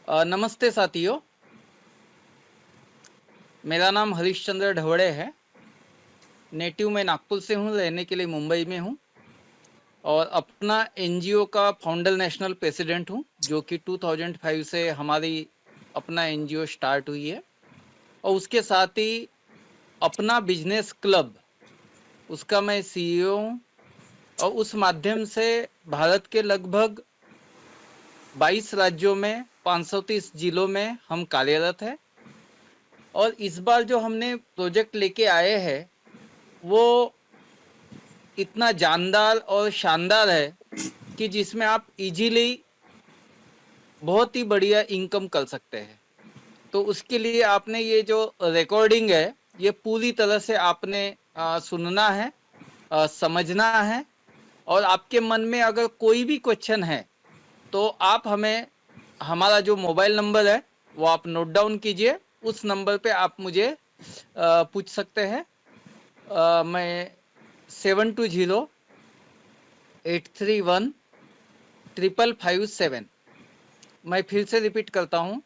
नमस्ते साथियों। मेरा नाम हरीशचंद्र ढवड़े है। नेटिव मैं नागपुर से हूँ, रहने के लिए मुंबई में हूँ और अपना एनजीओ का फाउंडर नेशनल प्रेसिडेंट हूँ, जो कि 2005 से हमारी अपना एनजीओ स्टार्ट हुई है। और उसके साथ ही अपना बिजनेस क्लब, उसका मैं सीईओ हूँ और उस माध्यम से भारत के लगभग 22 राज्यों में 530 जिलों में हम कार्यरत हैं। और इस बार जो हमने प्रोजेक्ट लेके आए हैं वो इतना जानदार और शानदार है कि जिसमें आप इजीली बहुत ही बढ़िया इनकम कर सकते हैं। तो उसके लिए आपने ये जो रिकॉर्डिंग है ये पूरी तरह से आपने सुनना है, समझना है। और आपके मन में अगर कोई भी क्वेश्चन है तो आप हमें, हमारा जो मोबाइल नंबर है वो आप नोट डाउन कीजिए। उस नंबर पे आप मुझे पूछ सकते हैं। मैं 7208315557, मैं फिर से रिपीट करता हूँ,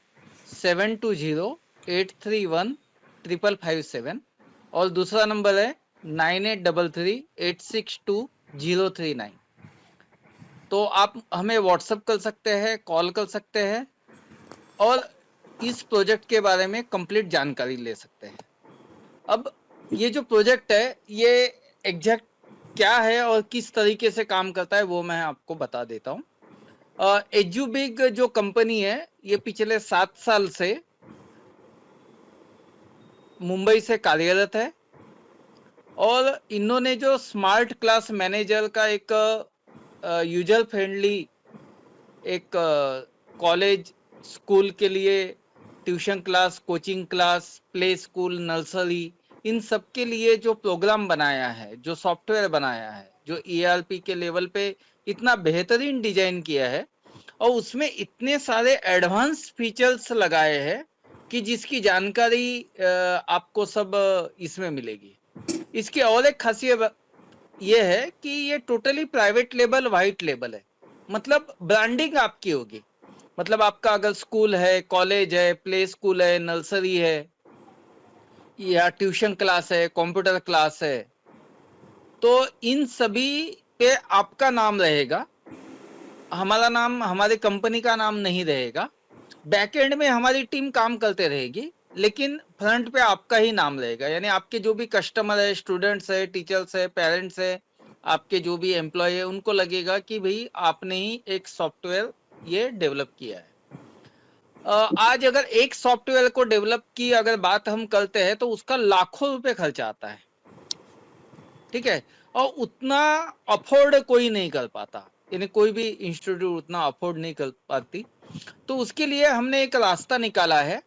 7208315557। और दूसरा नंबर है 9833862039। तो आप हमें व्हाट्सएप कर सकते हैं, कॉल कर सकते हैं और इस प्रोजेक्ट के बारे में कंप्लीट जानकारी ले सकते हैं। अब ये जो प्रोजेक्ट है ये एग्जैक्ट क्या है और किस तरीके से काम करता है वो मैं आपको बता देता हूँ। एजुबिग जो कंपनी है ये पिछले 7 साल से मुंबई से कार्यरत है और इन्होंने जो स्मार्ट क्लास मैनेजर का एक यूजर फ्रेंडली एक कॉलेज स्कूल के लिए tuition class, coaching class, play school, nursery, इन सब के लिए जो प्रोग्राम बनाया है, जो सॉफ्टवेयर बनाया है, जो ईआरपी के लेवल पे इतना बेहतरीन डिजाइन किया है और उसमें इतने सारे एडवांस फीचर्स लगाए हैं कि जिसकी जानकारी आपको सब इसमें मिलेगी। इसकी और एक खासियत ये है कि ये totally private label, white label है। मतलब ब्रांडिंग आपकी होगी। मतलब आपका अगर स्कूल है, कॉलेज है, प्ले स्कूल है, नर्सरी है या ट्यूशन क्लास है, कंप्यूटर क्लास है, तो इन सभी पे आपका नाम रहेगा। हमारा नाम, हमारी कंपनी का नाम नहीं रहेगा। बैकएंड में हमारी टीम काम करते रहेगी, लेकिन फ्रंट पे आपका ही नाम रहेगा। यानी आपके जो भी कस्टमर है, स्टूडेंट्स है, टीचर्स है, पेरेंट्स है, आपके जो भी एम्प्लॉय है, उनको लगेगा कि भाई आपने ही एक सॉफ्टवेयर ये डेवलप किया है। आज अगर एक सॉफ्टवेयर को डेवलप की अगर बात हम करते हैं तो उसका लाखों रुपए खर्चा आता है, ठीक है। और उतना अफोर्ड कोई नहीं कर पाता, यानी कोई भी इंस्टीट्यूट उतना अफोर्ड नहीं कर पाती। तो उसके लिए हमने एक रास्ता निकाला है।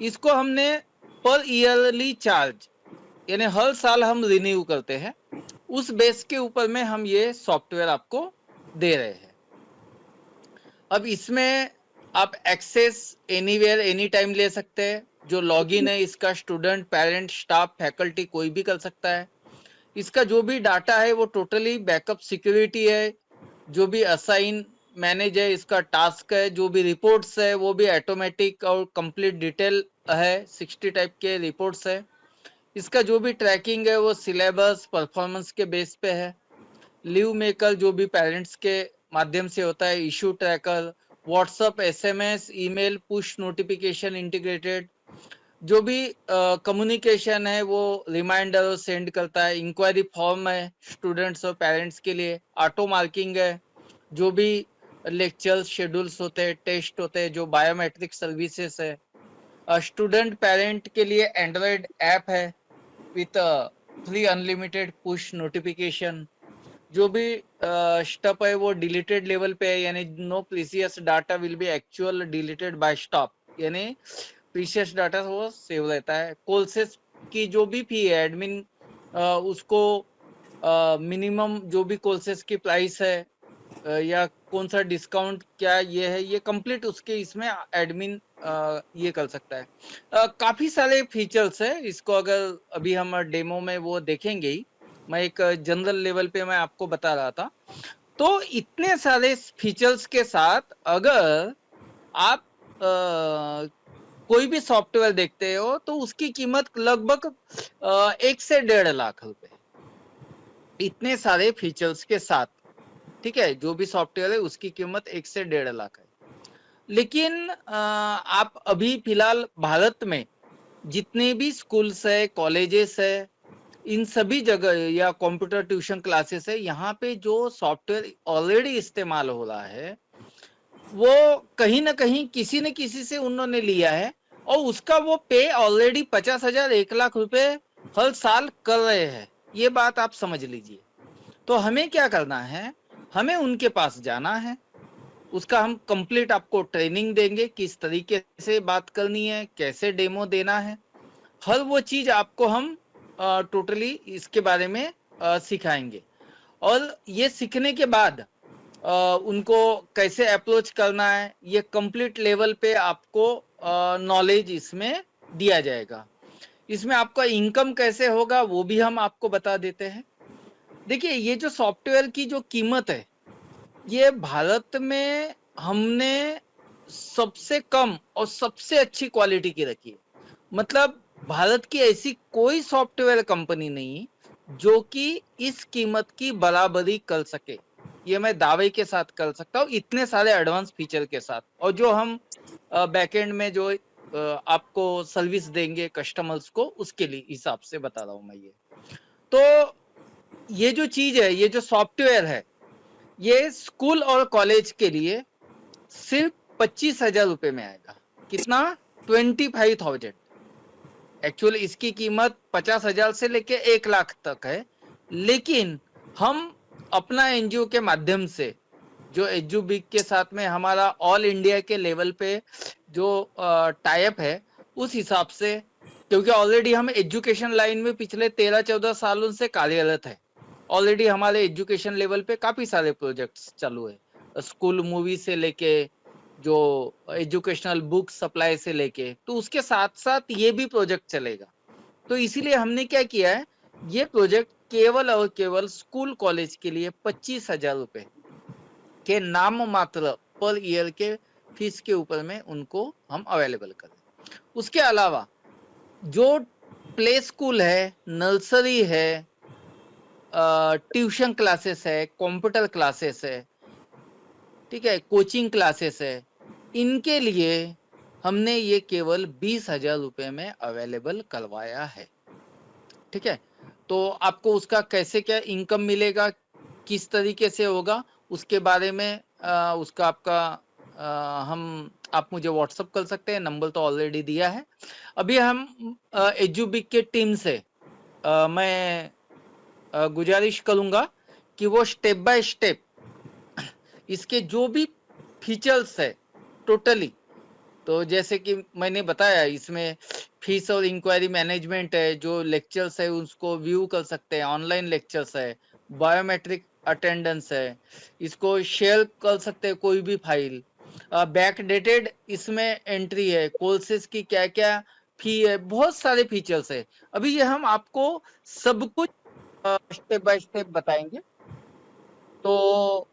इसको हमने पर ईयरली चार्ज, यानी हर साल हम रिन्यू करते हैं, उस बेस के ऊपर में हम ये सॉफ्टवेयर आपको दे रहे हैं। अब इसमें आप एक्सेस एनीवेयर एनी टाइम ले सकते हैं। जो लॉगिन है इसका स्टूडेंट, पेरेंट, स्टाफ, फैकल्टी कोई भी कर सकता है। इसका जो भी डाटा है वो टोटली बैकअप सिक्योरिटी है। जो भी असाइन मैनेज है, इसका टास्क है, जो भी रिपोर्ट्स है वो भी ऑटोमेटिक और कंप्लीट डिटेल है। 60 टाइप के रिपोर्ट्स है। इसका जो भी ट्रैकिंग है वो सिलेबस, परफॉर्मेंस के बेस पे है। लीव मेकर जो भी पेरेंट्स के माध्यम से होता है, issue tracker, WhatsApp, SMS, email, push notification integrated. जो भी कम्युनिकेशन है वो रिमाइंडर सेंड करता है। इंक्वायरी फॉर्म है स्टूडेंट्स और पेरेंट्स के लिए। ऑटो मार्किंग है। जो भी लेक्चर्स, शेड्यूल्स होते हैं, टेस्ट होते हैं, जो बायोमेट्रिक सर्विसेज है। स्टूडेंट पेरेंट के लिए एंड्रॉयड ऐप है with free unlimited push notification. जो भी स्टफ है वो डिलीटेड लेवल पे है, यानी no precious data will be actual deleted by stop, यानी प्रीशियस डाटा वो सेव रहता है। कोर्सेस की जो भी फी है, एडमिन उसको मिनिमम जो भी कोर्सेस की प्राइस है या कौन सा डिस्काउंट क्या ये है, ये कंप्लीट उसके इसमें एडमिन ये कर सकता है। काफी सारे फीचर्स है। इसको अगर अभी हम डेमो में वो देखेंगे ही, मैं एक जनरल लेवल पे मैं आपको बता रहा था। तो इतने सारे फीचर्स के साथ अगर आप कोई भी सॉफ्टवेयर देखते हो तो उसकी कीमत लगभग 1 से 1.5 लाख रुपए, इतने सारे फीचर्स के साथ। ठीक है, जो भी सॉफ्टवेयर है उसकी कीमत 1 से 1.5 लाख है। लेकिन आप अभी फिलहाल भारत में जितने भी स्कूल्स है, कॉलेजेस है, इन सभी जगह या कंप्यूटर ट्यूशन क्लासेस है, यहाँ पे जो सॉफ्टवेयर ऑलरेडी इस्तेमाल हो रहा है वो कहीं ना कहीं किसी न किसी से उन्होंने लिया है, और उसका वो पे ऑलरेडी 50,000 1 लाख रुपए हर साल कर रहे हैं। ये बात आप समझ लीजिए। तो हमें क्या करना है, हमें उनके पास जाना है, उसका हम कंप्लीट आपको ट्रेनिंग देंगे, किस तरीके से बात करनी है, कैसे डेमो देना है, हर वो चीज आपको हम टोटली इसके बारे में सिखाएंगे। और ये सीखने के बाद उनको कैसे अप्रोच करना है, ये कंप्लीट लेवल पे आपको नॉलेज इसमें दिया जाएगा। इसमें आपका इनकम कैसे होगा वो भी हम आपको बता देते हैं। देखिए, ये जो सॉफ्टवेयर की जो कीमत है, ये भारत में हमने सबसे कम और सबसे अच्छी क्वालिटी की रखी है। मतलब भारत की ऐसी कोई सॉफ्टवेयर कंपनी नहीं जो कि इस कीमत की बराबरी कर सके, ये मैं दावे के साथ कर सकता हूँ, इतने सारे एडवांस फीचर के साथ। और जो हम बैकएंड में जो आपको सर्विस देंगे कस्टमर्स को, उसके लिए हिसाब से बता रहा हूँ मैं ये। तो ये जो चीज है, ये जो सॉफ्टवेयर है, ये स्कूल और कॉलेज के लिए सिर्फ 25,000 रुपए में आएगा। कितना? 25,000। एक्चुअली इसकी कीमत 50,000 से लेके 1 लाख तक है, लेकिन हम अपना एनजीओ के माध्यम से, जो एजुबिक के साथ में हमारा ऑल इंडिया के लेवल पे जो टाई अप है, उस हिसाब से, क्योंकि ऑलरेडी हम एजुकेशन लाइन में पिछले 13-14 सालों से कार्यरत है, ऑलरेडी हमारे एजुकेशन लेवल पे काफी सारे प्रोजेक्ट्स चालू है, स्कूल मूवी से लेके जो एजुकेशनल बुक सप्लाई से लेके, तो उसके साथ साथ ये भी प्रोजेक्ट चलेगा। तो इसीलिए हमने क्या किया है, ये प्रोजेक्ट केवल और केवल स्कूल कॉलेज के लिए 25,000 रुपए के नाम मात्र पर ईयर के फीस के ऊपर में उनको हम अवेलेबल करें। उसके अलावा जो प्ले स्कूल है, नर्सरी है, ट्यूशन क्लासेस है, कंप्यूटर क्लासेस है, ठीक है, कोचिंग क्लासेस है, इनके लिए हमने ये केवल 20,000 रुपए में अवेलेबल करवाया है। ठीक है, तो आपको उसका कैसे क्या इनकम मिलेगा, किस तरीके से होगा, उसके बारे में उसका आपका आप मुझे व्हाट्सअप कर सकते हैं, नंबर तो ऑलरेडी दिया है। अभी हम एजुबिक के टीम से मैं गुजारिश करूंगा कि वो स्टेप बाय स्टेप इसके जो भी फीचर्स है टोटली, तो जैसे कि मैंने बताया, इसमें फीस और इंक्वायरी मैनेजमेंट है, जो लेक्चर्स है उसको व्यू कर सकते हैं, ऑनलाइन लेक्चर्स है, बायोमेट्रिक अटेंडेंस है, इसको शेयर कर सकते हैं कोई भी फाइल, बैक डेटेड इसमें एंट्री है, कोर्सेज की क्या क्या फी है, बहुत सारे फीचर्स है। अभी ये हम आपको सब कुछ स्टेप बाय स्टेप बताएंगे। तो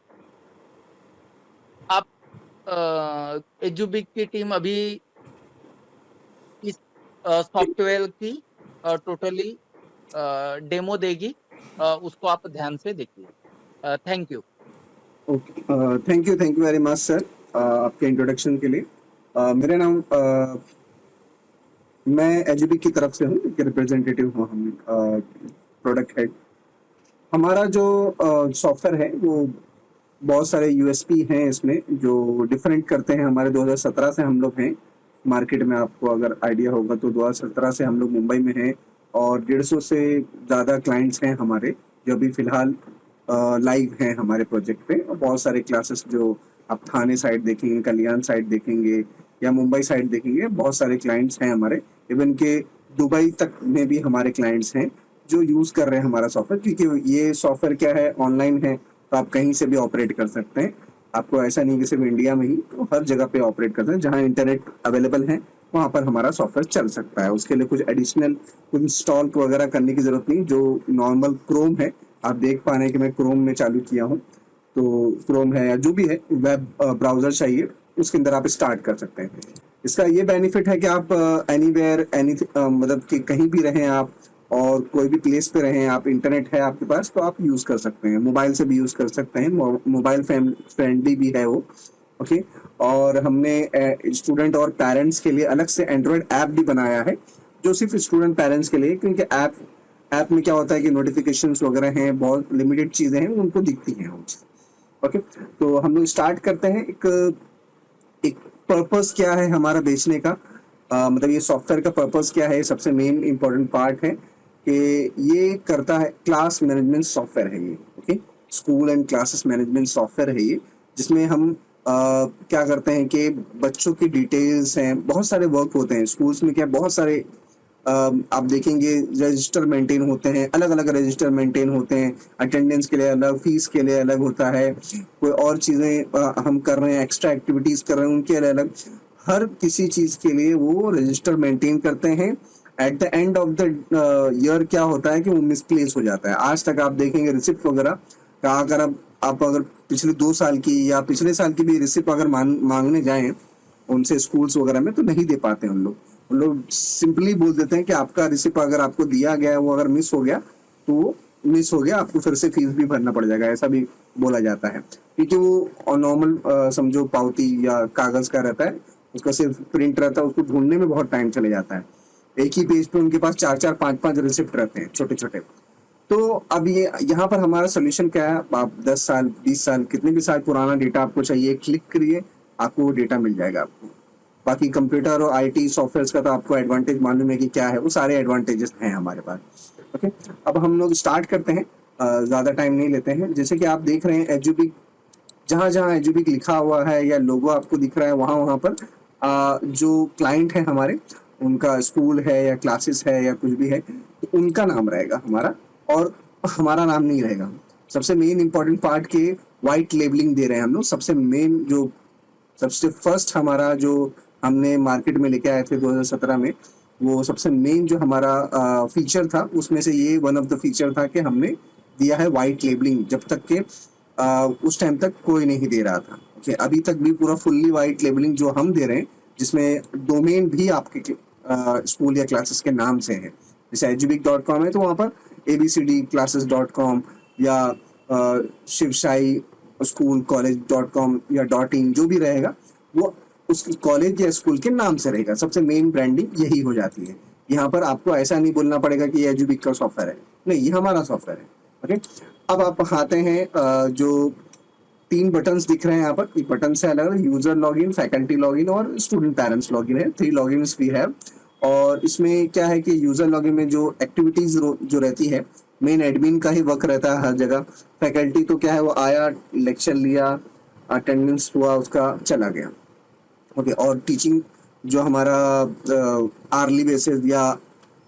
आप एजुबिक की टीम अभी इस सॉफ्टवेयर की टोटली डेमो देगी, उसको आप ध्यान से देखिए। Thank you. Okay, thank you very much sir आपके इंट्रोडक्शन के लिए। मेरा नाम मैं एजुबिक की तरफ से हूँ, रिप्रेजेंटेटिव हूँ हम, प्रोडक्ट हेड। हमारा जो सॉफ्टवेयर है वो बहुत सारे यूएसपी हैं इसमें जो डिफरेंट करते हैं। हमारे 2017 से हम लोग हैं मार्केट में, आपको अगर आइडिया होगा तो 2017 से हम लोग मुंबई में हैं, और 150 से ज़्यादा क्लाइंट्स हैं हमारे जो अभी फिलहाल लाइव हैं हमारे प्रोजेक्ट पे। और बहुत सारे क्लासेस जो आप थाने साइड देखेंगे, कल्याण साइड देखेंगे या मुंबई साइड देखेंगे, बहुत सारे क्लाइंट्स हैं हमारे। इवन के दुबई तक में भी हमारे क्लाइंट्स हैं जो यूज़ कर रहे हैं हमारा सॉफ्टवेयर, क्योंकि ये सॉफ्टवेयर क्या है, ऑनलाइन है, तो आप कहीं से भी ऑपरेट कर सकते हैं। आपको ऐसा नहीं कि सिर्फ इंडिया में ही, तो हर जगह पे ऑपरेट करते हैं, जहाँ इंटरनेट अवेलेबल है वहाँ पर हमारा सॉफ्टवेयर चल सकता है। उसके लिए कुछ एडिशनल इंस्टॉल वगैरह करने की जरूरत नहीं। जो नॉर्मल क्रोम है, आप देख पा रहे हैं कि मैं क्रोम में चालू किया हूँ, तो क्रोम है या जो भी है वेब ब्राउजर चाहिए उसके अंदर आप स्टार्ट कर सकते हैं। इसका ये बेनिफिट है कि आप एनीवेयर एनी मतलब कि कहीं भी रहें आप और कोई भी प्लेस पे रहें आप, इंटरनेट है आपके पास तो आप यूज़ कर सकते हैं, मोबाइल से भी यूज़ कर सकते हैं, मोबाइल फ्रेंडली भी है वो। ओके। और हमने स्टूडेंट और पेरेंट्स के लिए अलग से एंड्रॉयड ऐप भी बनाया है जो सिर्फ स्टूडेंट पेरेंट्स के लिए, क्योंकि ऐप में क्या होता है कि नोटिफिकेशंस वगैरह हैं, बहुत लिमिटेड चीज़ें हैं उनको दिखती हैं वो चीज़। ओके। तो हम लोग स्टार्ट करते हैं। एक पर्पस क्या है हमारा बेचने का, मतलब ये सॉफ्टवेयर का पर्पस क्या है, सबसे मेन इंपॉर्टेंट पार्ट है कि ये करता है क्लास मैनेजमेंट सॉफ्टवेयर है ये। Okay. School and classes management software है ये, जिसमें हम क्या करते हैं कि बच्चों की डिटेल्स हैं, बहुत सारे वर्क होते हैं स्कूल्स में, क्या बहुत सारे आप देखेंगे रजिस्टर मेंटेन होते हैं, अलग अलग रजिस्टर मेंटेन होते हैं, अटेंडेंस के लिए अलग, फीस के लिए अलग होता है, कोई और चीज़ें हम कर रहे हैं, एक्स्ट्रा एक्टिविटीज़ कर रहे हैं उनके लिए अलग, हर किसी चीज़ के लिए वो रजिस्टर मेंटेन करते हैं। At the end of the year क्या होता है कि वो मिसप्लेस हो जाता है। आज तक आप देखेंगे रिसिप्ट वगैरह का, अगर आप अगर पिछले 2 साल की या पिछले साल की भी रिसिप्ट अगर मांगने जाएं उनसे स्कूल्स वगैरह में, तो नहीं दे पाते उन लोग सिंपली बोल देते हैं कि आपका रिसिप्ट अगर आपको दिया गया है वो अगर मिस हो गया तो वो मिस हो गया, आपको फिर से फीस भी भरना पड़ जाएगा, ऐसा भी बोला जाता है। क्योंकि वो नॉर्मल समझो पावती या कागज का रहता है, उसका सिर्फ प्रिंट रहता है, उसको ढूंढने में बहुत टाइम चले जाता है। एक ही पेज पे उनके पास 4-4 5-5 रिसिप्ट रहते हैं छोटे छोटे। तो अब ये यहाँ पर हमारा सोल्यूशन क्या है, आप 10 साल 20 साल कितने भी साल पुराना डेटा आपको चाहिए, क्लिक करिए, आपको वो डेटा मिल जाएगा आपको। बाकी कंप्यूटर और आईटी सॉफ्टवेयर का तो आपको एडवांटेज मालूम है कि क्या है, वो सारे एडवांटेजेस हैं हमारे पास। ओके। अब हम लोग स्टार्ट करते हैं, ज़्यादा टाइम नहीं लेते हैं। जैसे कि आप देख रहे हैं एजुबिक, जहाँ जहाँ एजुबिक लिखा हुआ है या लोगो आपको दिख रहा है, वहाँ वहाँ पर जो क्लाइंट है हमारे, उनका स्कूल है या क्लासेस है या कुछ भी है, तो उनका नाम रहेगा हमारा, और हमारा नाम नहीं रहेगा। सबसे मेन इंपॉर्टेंट पार्ट के वाइट लेबलिंग दे रहे हैं हम लोग। सबसे मेन जो सबसे फर्स्ट हमारा जो हमने मार्केट में लेके आए थे 2017 में, वो सबसे मेन जो हमारा फीचर था उसमें से ये वन ऑफ द फीचर था कि हमने दिया है वाइट लेबलिंग। जब तक के उस टाइम तक कोई नहीं दे रहा था। ओके। अभी तक भी पूरा फुल्ली वाइट लेबलिंग जो हम दे रहे हैं, जिसमें डोमेन भी आपके स्कूल या क्लासेस के नाम से है। जैसे edubic.com है तो वहाँ पर abcdclasses.com या शिवशाही स्कूल कॉलेज.com या .in जो भी रहेगा वो उस कॉलेज या स्कूल के नाम से रहेगा। सबसे मेन ब्रांडिंग यही हो जाती है। यहाँ पर आपको ऐसा नहीं बोलना पड़ेगा कि ये एजुबिक का सॉफ्टवेयर है, नहीं, ये हमारा सॉफ्टवेयर है। ओके। अब आप आते हैं जो 3 बटन्स दिख रहे हैं यहाँ पर, एक बटन से अलग यूजर लॉगिन, फैकल्टी लॉगिन और स्टूडेंट पेरेंट्स लॉगिन है। 3 लॉगिन्स वी हैव। और इसमें क्या है कि यूजर लॉगिन में जो एक्टिविटीज जो रहती है, मेन एडमिन का ही वर्क रहता है हर जगह। फैकल्टी तो क्या है, वो आया, लेक्चर लिया, अटेंडेंस हुआ, उसका चला गया। ओके। और टीचिंग जो हमारा आर्ली बेसिस या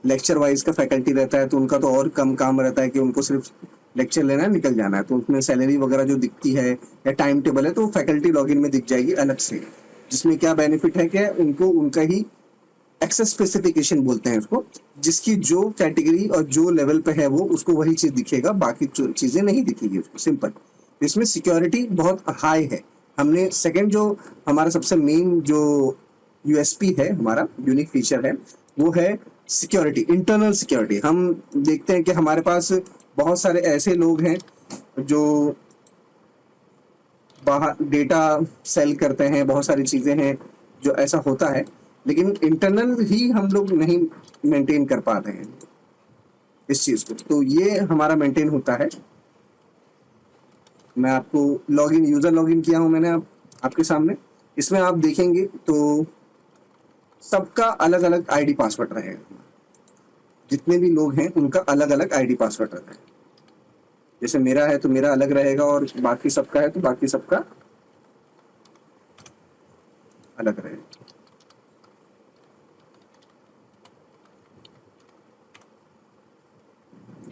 लेक्चर वाइज का फैकल्टी रहता है, तो उनका तो और कम काम रहता है कि उनको सिर्फ लेक्चर लेना है, निकल जाना है। तो उसमें सैलरी वगैरह जो दिखती है या टाइम टेबल है, तो फैकल्टी लॉगिन में दिख जाएगी अलग से। जिसमें क्या बेनिफिट है कि उनको उनका ही एक्सेस स्पेसिफिकेशन बोलते हैं उसको, जिसकी जो कैटेगरी और जो लेवल पे है वो उसको वही चीज दिखेगा, बाकी चीजें नहीं दिखेगी उसको। सिंपल। इसमें सिक्योरिटी बहुत हाई है। हमने सेकंड जो हमारा सबसे मेन जो यूएसपी है, हमारा यूनिक फीचर है, वो है सिक्योरिटी, इंटरनल सिक्योरिटी। हम देखते हैं कि हमारे पास बहुत सारे ऐसे लोग हैं जो बाहर डेटा सेल करते हैं, बहुत सारी चीजें हैं जो ऐसा होता है, लेकिन इंटरनल ही हम लोग नहीं मेंटेन कर पाते हैं इस चीज को। तो ये हमारा मेंटेन होता है। मैं आपको लॉगिन, यूजर लॉगिन किया हूं मैंने आपके सामने। इसमें आप देखेंगे तो सबका अलग अलग आईडी पासवर्ड रहेगा। जितने भी लोग हैं उनका अलग अलग आईडी पासवर्ड रहता है। जैसे मेरा है तो मेरा अलग रहेगा, और बाकी सबका है तो बाकी सबका अलग रहेगा।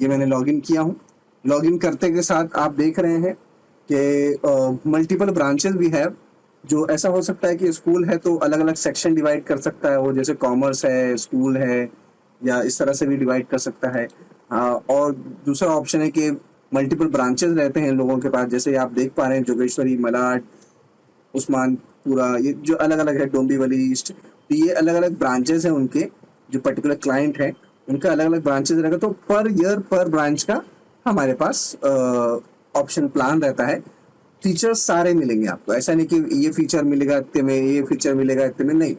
ये मैंने लॉगिन किया हूँ। लॉगिन करते के साथ आप देख रहे हैं कि मल्टीपल ब्रांचेस भी है। जो ऐसा हो सकता है कि स्कूल है तो अलग अलग सेक्शन डिवाइड कर सकता है वो, जैसे कॉमर्स है, स्कूल है, या इस तरह से भी डिवाइड कर सकता है। और दूसरा ऑप्शन है कि मल्टीपल ब्रांचेस रहते हैं लोगों के पास, जैसे आप देख पा रहे हैं जोगेश्वरी, मलाड, उस्मान पूरा ये जो अलग अलग है, डोंबिवली ईस्ट, तो ये अलग अलग ब्रांचेस हैं उनके, जो पर्टिकुलर क्लाइंट है उनका अलग अलग ब्रांचेस रहेगा। तो पर ईयर पर ब्रांच का हमारे पास ऑप्शन प्लान रहता है। फीचर्स सारे मिलेंगे आपको, ऐसा नहीं कि ये फीचर मिलेगा इतने में, ये फीचर मिलेगा इतने में, नहीं।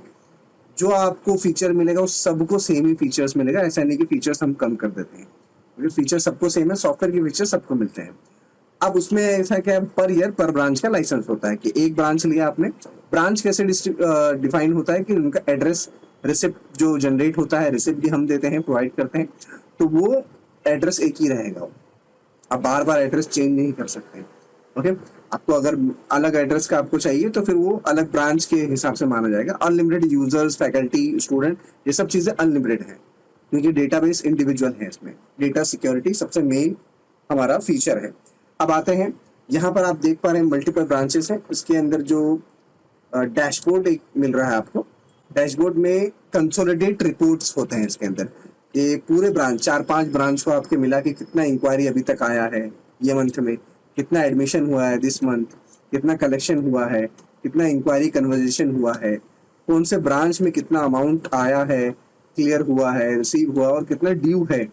जो आपको फीचर मिलेगा उस सबको सेम ही फीचर्स मिलेगा। ऐसा नहीं कि फीचर्स हम कम कर देते हैं, क्योंकि फीचर सबको सेम है, सॉफ्टवेयर के फीचर सबको मिलते हैं। अब उसमें ऐसा क्या है, पर ईयर पर ब्रांच का लाइसेंस होता है कि एक ब्रांच लिया आपने, ब्रांच कैसे डिफाइन होता है कि उनका एड्रेस रिसिप्ट जो जनरेट होता है, रिसिप्ट भी हम देते हैं, प्रोवाइड करते हैं, तो वो एड्रेस एक ही रहेगा। आप बार बार एड्रेस चेंज नहीं कर सकते। ओके, आपको अगर अलग एड्रेस का आपको चाहिए तो फिर वो अलग ब्रांच के हिसाब से माना जाएगा। अनलिमिटेड यूजर्स, फैकल्टी, स्टूडेंट, ये सब चीजें अनलिमिटेड है, क्योंकि डेटाबेस इंडिविजुअल है। इसमें डेटा सिक्योरिटी सबसे मेन हमारा फीचर है। अब आते हैं, यहाँ पर आप देख पा रहे हैं मल्टीपल ब्रांचेस हैं। इसके अंदर जो डैशबोर्ड एक मिल रहा है आपको, डैशबोर्ड में कंसोलिडेट रिपोर्ट्स होते हैं इसके अंदर। ये पूरे ब्रांच, 4-5 ब्रांच को आपके मिला के कितना इंक्वायरी अभी तक आया है ये मंथ में, कितना एडमिशन हुआ है दिस मंथ, कितना कलेक्शन हुआ है, कितना इंक्वायरी कन्वर्जेशन हुआ है, कौन से ब्रांच में कितना अमाउंट आया है, क्लियर हुआ है, रिसीव हुआ, और कितना ड्यू है,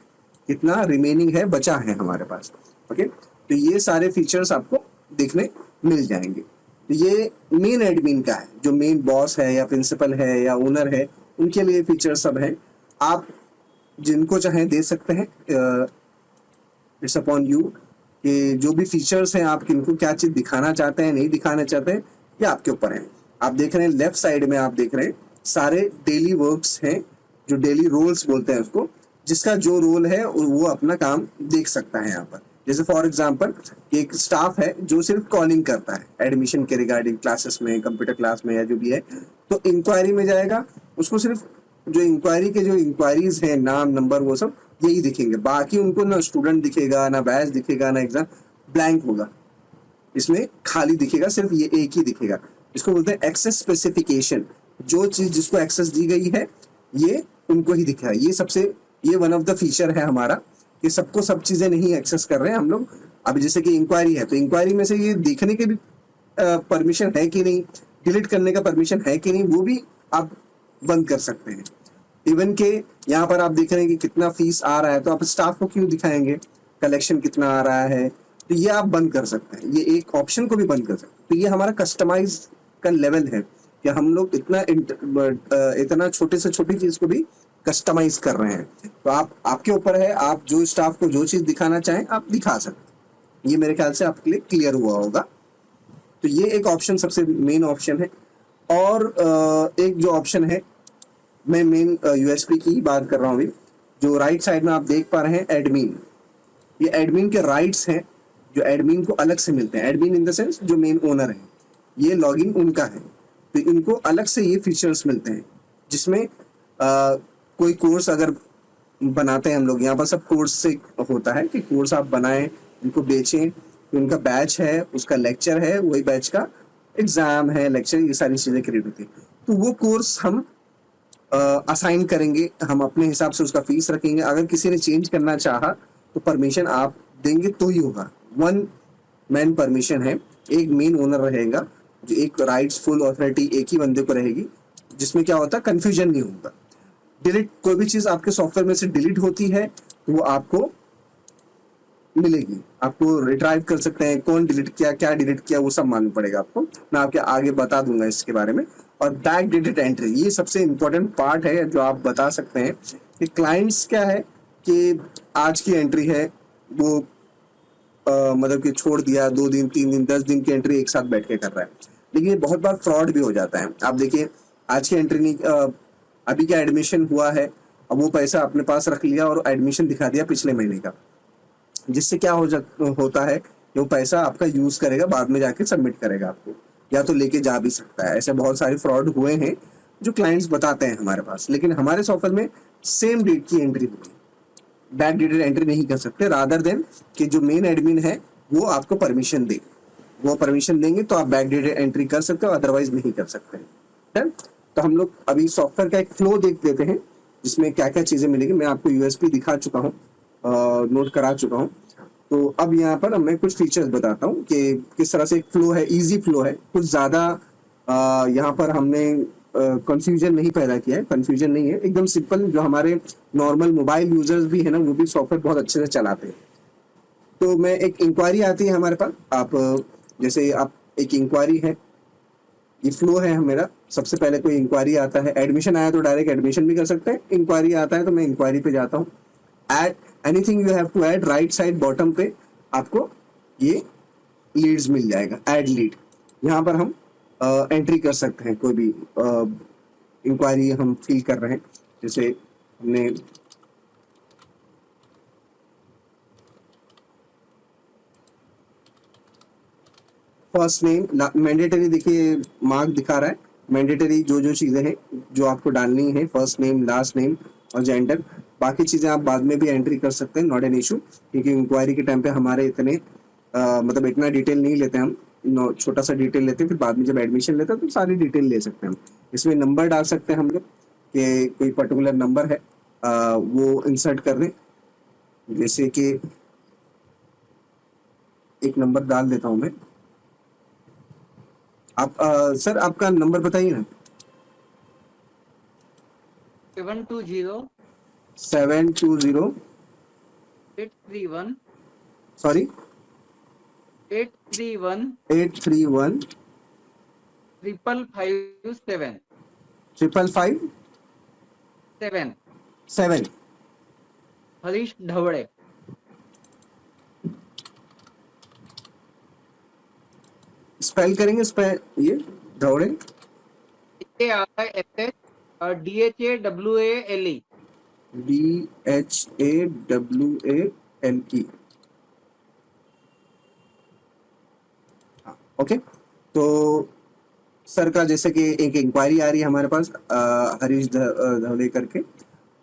कितना रिमेनिंग है, बचा है हमारे पास। ओके, तो ये सारे फीचर्स आपको देखने मिल जाएंगे। तो ये मेन एडमिन का है, जो मेन बॉस है या प्रिंसिपल है या ओनर है, उनके लिए फीचर सब है। आप जिनको चाहें दे सकते हैं, इट्स अपॉन यू कि जो भी फीचर्स हैं आप किनको क्या चीज दिखाना चाहते हैं, नहीं दिखाना चाहते हैं, ये आपके ऊपर है। आप देख रहे हैं लेफ्ट साइड में, आप देख रहे हैं सारे डेली वर्क्स हैं, जो डेली रोल्स बोलते हैं उसको, जिसका जो रोल है वो अपना काम देख सकता है यहाँ पर। जैसे फॉर एग्जांपल एक स्टाफ है जो सिर्फ कॉलिंग करता है एडमिशन के रिगार्डिंग, क्लासेस में, कंप्यूटर क्लास में या जो भी है, तो इंक्वायरी में जाएगा, उसको सिर्फ जो इंक्वायरी के जो इंक्वायरीज हैं, नाम, नंबर, वो सब यही दिखेंगे। बाकी उनको ना स्टूडेंट दिखेगा, ना बैच दिखेगा, ना एग्जाम, ब्लैंक होगा, इसमें खाली दिखेगा, सिर्फ ये एक ही दिखेगा। इसको बोलते हैं एक्सेस स्पेसिफिकेशन। जो चीज जिसको एक्सेस दी गई है ये उनको ही दिखा है। ये वन ऑफ द फीचर है हमारा, कि सबको सब चीजें नहीं एक्सेस कर रहे हैं हम लोग। अभी जैसे कि इंक्वायरी है, तो इंक्वायरी में से ये देखने के भी परमिशन है कि नहीं, डिलीट करने का परमिशन है कि नहीं, वो भी आप बंद कर सकते हैं। इवन के यहाँ पर आप देख रहे हैं कि कितना फीस आ रहा है, तो आप स्टाफ को क्यों दिखाएंगे, कलेक्शन कितना आ रहा है, तो ये आप बंद कर सकते हैं। ये एक ऑप्शन को भी बंद कर सकते हैं। तो ये हमारा कस्टमाइज का लेवल है कि हम लोग इतना छोटे से छोटी चीज को भी कस्टमाइज कर रहे हैं। तो आपके ऊपर है, आप जो स्टाफ को जो चीज दिखाना चाहें आप दिखा सकते हैं। ये मेरे ख्याल से आपके लिए क्लियर हुआ होगा। तो ये एक ऑप्शन सबसे मेन ऑप्शन है। और एक जो ऑप्शन है, मैं मेन यूएसपी की बात कर रहा हूँ अभी, जो राइट साइड में आप देख पा रहे हैं एडमिन, ये एडमिन के राइट्स हैं जो एडमिन को अलग से मिलते हैं। एडमिन इन द सेंस जो मेन ओनर है, ये लॉगिन उनका है, तो इनको अलग से ये फीचर्स मिलते हैं, जिसमें कोई कोर्स अगर बनाते हैं हम लोग, यहाँ पर सब कोर्स से होता है कि कोर्स आप बनाएं, उनको बेचें, तो उनका बैच है, उसका लेक्चर है, वही बैच का एग्जाम है, लेक्चर, ये सारी चीजें क्रिएट होती है। तो वो कोर्स हम असाइन करेंगे, हम अपने हिसाब से उसका फीस रखेंगे। अगर किसी ने चेंज करना चाहा तो परमिशन आप देंगे तो ही होगा। वन मैन परमिशन है, एक मेन ओनर रहेगा, जो एक राइट्स फुल अथॉरिटी एक ही बंदे को रहेगी, जिसमें क्या होता है, कंफ्यूजन नहीं होगा। डिलीट, कोई भी चीज आपके सॉफ्टवेयर में से डिलीट होती है तो वो आपको मिलेगी, आपको रिट्राइव कर सकते हैं, कौन डिलीट किया, क्या डिलीट किया, वो सब मालूम पड़ेगा आपको। मैं आपके आगे बता दूंगा इसके बारे में। और बैक डेटेड एंट्री, ये सबसे इंपॉर्टेंट पार्ट है जो आप बता सकते हैं कि क्लाइंट्स क्या है कि आज की एंट्री है वो मतलब कि छोड़ दिया, 2 दिन, 3 दिन, 10 दिन की एंट्री एक साथ बैठ के कर रहा है। लेकिन ये बहुत बार फ्रॉड भी हो जाता है। आप देखिए, आज की एंट्री नहीं, अभी क्या एडमिशन हुआ है, अब वो पैसा अपने पास रख लिया और एडमिशन दिखा दिया पिछले महीने का, जिससे क्या होता है कि वो पैसा आपका यूज करेगा, बाद में जाके सबमिट करेगा आपको, या तो लेके जा भी सकता है। ऐसे बहुत सारे फ्रॉड हुए हैं जो क्लाइंट्स बताते हैं हमारे पास। लेकिन हमारे सॉफ्टवेयर में सेम डेट की एंट्री होगी, बैक डेटेड एंट्री नहीं कर सकते, रादर देन कि जो मेन एडमिन है वो आपको परमिशन दे, वो परमिशन देंगे तो आप बैक डेटेड एंट्री कर सकते हो, अदरवाइज नहीं कर सकते हैं। तो हम लोग अभी सॉफ्टवेयर का एक फ्लो देख लेते हैं, जिसमें क्या क्या चीजें मिलेगी। मैं आपको यूएसपी दिखा चुका हूँ, नोट करा चुका हूँ। तो अब यहाँ पर मैं कुछ फीचर्स बताता हूँ कि किस तरह से एक फ्लो है, इजी फ्लो है, कुछ ज़्यादा यहाँ पर हमने कंफ्यूजन नहीं पैदा किया है, कंफ्यूजन नहीं है, एकदम सिंपल। जो हमारे नॉर्मल मोबाइल यूजर्स भी है ना, वो भी सॉफ्टवेयर बहुत अच्छे से चलाते हैं। तो मैं एक इंक्वायरी आती है हमारे पास, आप जैसे आप एक इंक्वायरी है, ये फ्लो है मेरा। सबसे पहले कोई इंक्वायरी आता है, एडमिशन आया तो डायरेक्ट एडमिशन भी कर सकते हैं, इंक्वायरी आता है तो मैं इंक्वायरी पे जाता हूँ। Add anything you have to add, right side bottom पे आपको ये लीड्स मिल जाएगा, ऐड लीड। यहाँ पर हम एंट्री कर सकते हैं, कोई भी इंक्वायरी हम फिल कर रहे हैं। जैसे हमने फर्स्ट नेम मैंडेटरी, देखिए मार्क दिखा रहा है मैंडेटरी, जो जो चीज़ें हैं जो आपको डालनी है, फर्स्ट नेम, लास्ट नेम और जेंडर। बाकी चीज़ें आप बाद में भी एंट्री कर सकते हैं, नॉट एन इशू, क्योंकि इंक्वायरी के टाइम पे हमारे इतने मतलब इतना डिटेल नहीं लेते हम, छोटा सा डिटेल लेते हैं, फिर बाद में जब एडमिशन लेते हैं तो सारी डिटेल ले सकते हैं हम। इसमें नंबर डाल सकते हैं हम लोग, कि कोई पर्टिकुलर नंबर है वो इंसर्ट कर दें। जैसे कि एक नंबर डाल देता हूँ मैं। आप सर आपका नंबर बताइए ना। 720 720 831 सॉरी 831 831 5557 555 7 7। हरीश ढवड़े। स्पेल करेंगे ये धौड़े, ARISH और DHAWALE। DHAWALE। ओके, तो सर का जैसे कि एक इंक्वायरी आ रही है हमारे पास, हरीश धवले करके,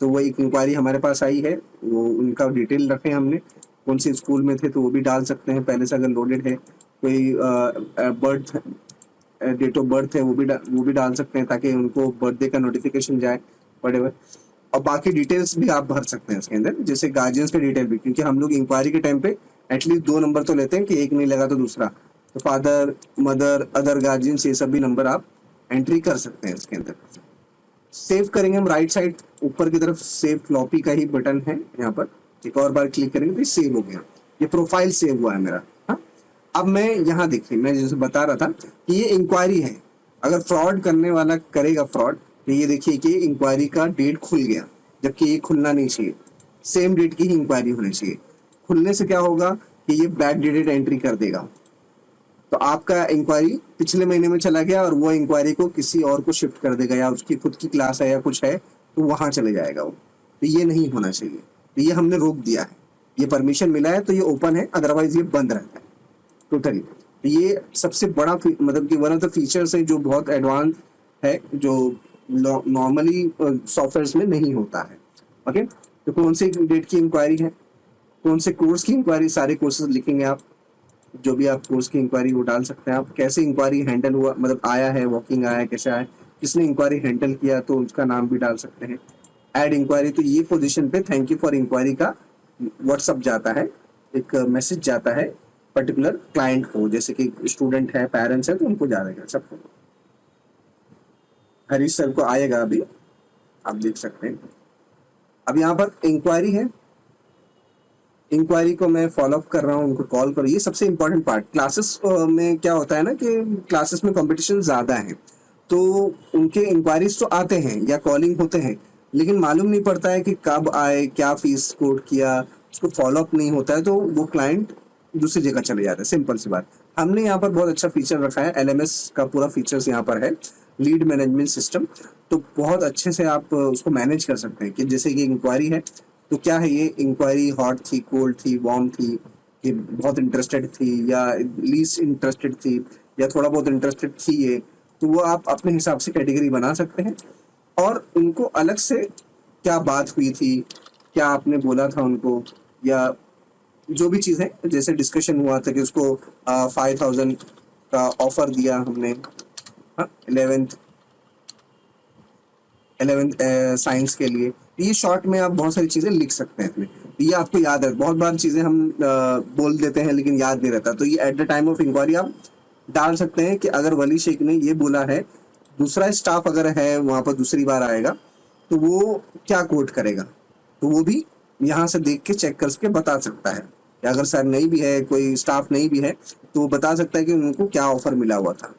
तो वो एक इंक्वायरी हमारे पास आई है, वो उनका डिटेल रखे हमने, कौन से स्कूल में थे तो वो भी डाल सकते हैं पहले से अगर लोडेड है। कोई बर्थ डेट ऑफ बर्थ है वो भी डाल सकते हैं, ताकि उनको बर्थडे का नोटिफिकेशन जाए वटेवर। और बाकी डिटेल्स भी आप भर सकते हैं इसके अंदर, जैसे गार्जियंस का डिटेल भी, क्योंकि हम लोग इंक्वायरी के टाइम पे एटलीस्ट 2 नंबर तो लेते हैं, कि एक नहीं लगा तो दूसरा, तो फादर, मदर, अदर गार्जियंस, ये सब भी नंबर आप एंट्री कर सकते हैं इसके अंदर। सेव करेंगे हम, राइट साइड ऊपर की तरफ सेव फ्लॉपी का ही बटन है यहाँ पर, एक और बार क्लिक करेंगे तो सेव हो गया, ये प्रोफाइल सेव हुआ है मेरा। हाँ, अब मैं यहाँ देखिए, मैं जैसे बता रहा था कि ये इंक्वायरी है, अगर फ्रॉड करने वाला करेगा फ्रॉड, तो ये देखिए कि इंक्वायरी का डेट खुल गया, जबकि ये खुलना नहीं चाहिए, सेम डेट की ही इंक्वायरी होनी चाहिए। खुलने से क्या होगा कि ये बैक डेटेड एंट्री कर देगा, तो आपका इंक्वायरी पिछले महीने में चला गया और वो इंक्वायरी को किसी और को शिफ्ट कर देगा, या उसकी खुद की क्लास है या कुछ है तो वहां चले जाएगा वो। तो ये नहीं होना चाहिए, तो ये हमने रोक दिया है, ये परमिशन मिला है तो ये ओपन है, अदरवाइज ये बंद रहता है टोटली। तो ये सबसे बड़ा मतलब कि वन ऑफ द फीचर्स है जो बहुत एडवांस है, जो नॉर्मली सॉफ्टवेयर में नहीं होता है। ओके, तो कौन सी डेट की इंक्वायरी है, कौन से कोर्स की इंक्वायरी, सारे कोर्सेज लिखेंगे आप, जो भी आप कोर्स की इंक्वायरी वो डाल सकते हैं आप, कैसे इंक्वायरी हैंडल हुआ, मतलब आया है, वॉकिंग आया है, कैसे आया, किसने इंक्वायरी हैंडल किया तो उसका नाम भी डाल सकते हैं। ऐड इंक्वायरी, तो ये पोजीशन पे थैंक यू फॉर इंक्वायरी का व्हाट्सअप जाता है, एक मैसेज जाता है पर्टिकुलर क्लाइंट को, जैसे कि स्टूडेंट है, पेरेंट्स है, तो उनको जाएगा सबको। हरीश सर को आएगा अभी, आप देख सकते हैं। अब यहाँ पर इंक्वायरी है, इंक्वायरी को मैं फॉलोअप कर रहा हूँ, उनको कॉल करो, ये सबसे इंपॉर्टेंट पार्ट। क्लासेस में क्या होता है ना कि क्लासेस में कंपटीशन ज़्यादा है, तो उनके इंक्वायरीज तो आते हैं या कॉलिंग होते हैं, लेकिन मालूम नहीं पड़ता है कि कब आए, क्या फीस कोड किया, उसको फॉलोअप नहीं होता है, तो वो क्लाइंट दूसरी जगह चले जाते हैं। सिंपल सी बात। हमने यहाँ पर बहुत अच्छा फीचर रखा है, LMS का पूरा फीचर्स यहाँ पर है, लीड मैनेजमेंट सिस्टम, तो बहुत अच्छे से आप उसको मैनेज कर सकते हैं। कि जैसे कि इंक्वायरी है तो क्या है, ये इंक्वायरी हॉट थी, कोल्ड थी, वार्म थी, कि बहुत इंटरेस्टेड थी या लीस्ट इंटरेस्टेड थी या थोड़ा बहुत इंटरेस्टेड थी ये, तो वो आप अपने हिसाब से कैटेगरी बना सकते हैं। और उनको अलग से क्या बात हुई थी, क्या आपने बोला था उनको, या जो भी चीज़ है, जैसे डिस्कशन हुआ था कि उसको 5000 का ऑफर दिया हमने, 11th साइंस के लिए, ये शॉर्ट में आप बहुत सारी चीज़ें लिख सकते हैं इसमें, ये आपको याद है। बहुत बार चीज़ें हम बोल देते हैं लेकिन याद नहीं रहता, तो ये at the time of inquiry आप डाल सकते हैं कि अगर वली शेख ने ये बोला है, दूसरा स्टाफ अगर है वहां पर दूसरी बार आएगा तो वो क्या कोट करेगा, तो वो भी यहाँ से देख के चेक करके बता सकता है। कि अगर सर नहीं भी है, कोई स्टाफ नहीं भी है, तो वो बता सकता है कि उनको क्या ऑफर मिला हुआ था।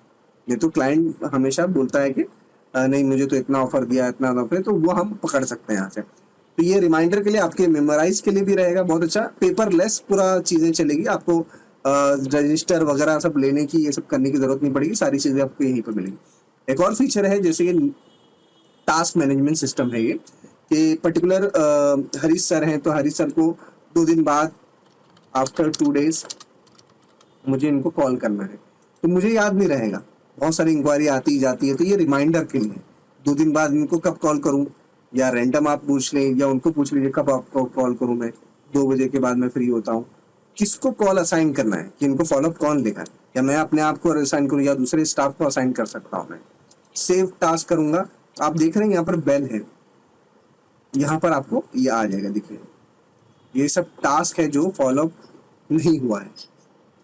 ये तो क्लाइंट हमेशा बोलता है कि नहीं मुझे तो इतना ऑफर दिया, इतना ऑफर, तो वो हम पकड़ सकते हैं यहाँ से। तो ये रिमाइंडर के लिए, आपके मेमोराइज के लिए भी रहेगा बहुत अच्छा, पेपरलेस पूरा चीजें चलेगी। आपको रजिस्टर वगैरह सब लेने की, ये सब करने की जरूरत नहीं पड़ेगी, सारी चीजें आपको यहीं पर मिलेंगी। एक और फीचर है जैसे कि टास्क मैनेजमेंट सिस्टम है ये, कि पर्टिकुलर हरीश सर हैं, तो हरीश सर को 2 दिन बाद, आफ्टर 2 डेज मुझे इनको कॉल करना है, तो मुझे याद नहीं रहेगा, बहुत सारी इंक्वायरी आती जाती है, तो ये रिमाइंडर के लिए 2 दिन बाद इनको कब कॉल करूं, या रैंडम आप पूछ लें, या उनको पूछ लीजिए कब आपको कॉल करूं मैं, 2 बजे के बाद मैं फ्री होता हूं। किसको कॉल असाइन करना है, कि इनको फॉलोअप कौन देगा, या मैं अपने आप को असाइन करूं या दूसरे स्टाफ को असाइन कर सकता हूं। मैं सेव टास्क करूंगा, आप देख रहे हैं यहाँ पर बेल है, यहाँ पर आपको ये आ जाएगा, देखिए ये सब टास्क है जो फॉलोअप नहीं हुआ है।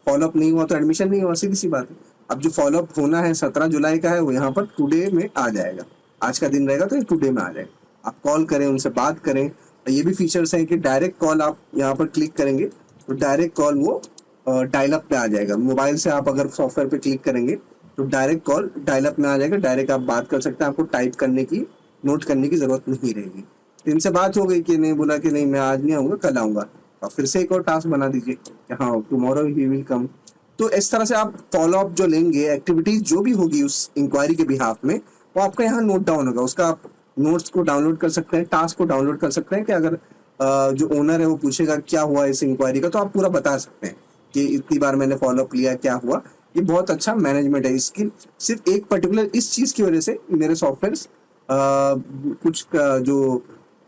फॉलोअप नहीं हुआ तो एडमिशन नहीं हुआ, सीधी सी बात है। अब जो फॉलोअप होना है 17 जुलाई का है, वो यहाँ पर टुडे में आ जाएगा, आज का दिन रहेगा तो ये टुडे में आ जाएगा। आप कॉल करें, उनसे बात करें। ये भी फीचर्स हैं कि डायरेक्ट कॉल, आप यहाँ पर क्लिक करेंगे तो डायरेक्ट कॉल वो डायल अप पे आ जाएगा। मोबाइल से आप अगर सॉफ्टवेयर पे क्लिक करेंगे तो डायरेक्ट कॉल डायल अप में आ जाएगा, डायरेक्ट आप बात कर सकते हैं, आपको टाइप करने की, नोट करने की जरूरत नहीं रहेगी। तो इनसे बात हो गई कि नहीं, बोला कि नहीं मैं आज नहीं आऊंगा, कल आऊंगा, और फिर से एक और टास्क बना दीजिए कि हाँ टुमारो ही विल कम। तो इस तरह से आप फॉलोअप जो लेंगे, एक्टिविटीज जो भी होगी उस इंक्वायरी के बिहाफ में, वो आपका यहाँ नोट डाउन होगा। उसका आप नोट्स को डाउनलोड कर सकते हैं, टास्क को डाउनलोड कर सकते हैं, कि अगर जो ओनर है वो पूछेगा क्या हुआ इस इंक्वायरी का, तो आप पूरा बता सकते हैं कि इतनी बार मैंने फॉलोअप लिया, क्या हुआ। ये बहुत अच्छा मैनेजमेंट है इसकी। सिर्फ एक पर्टिकुलर इस चीज की वजह से मेरे सॉफ्टवेयर कुछ जो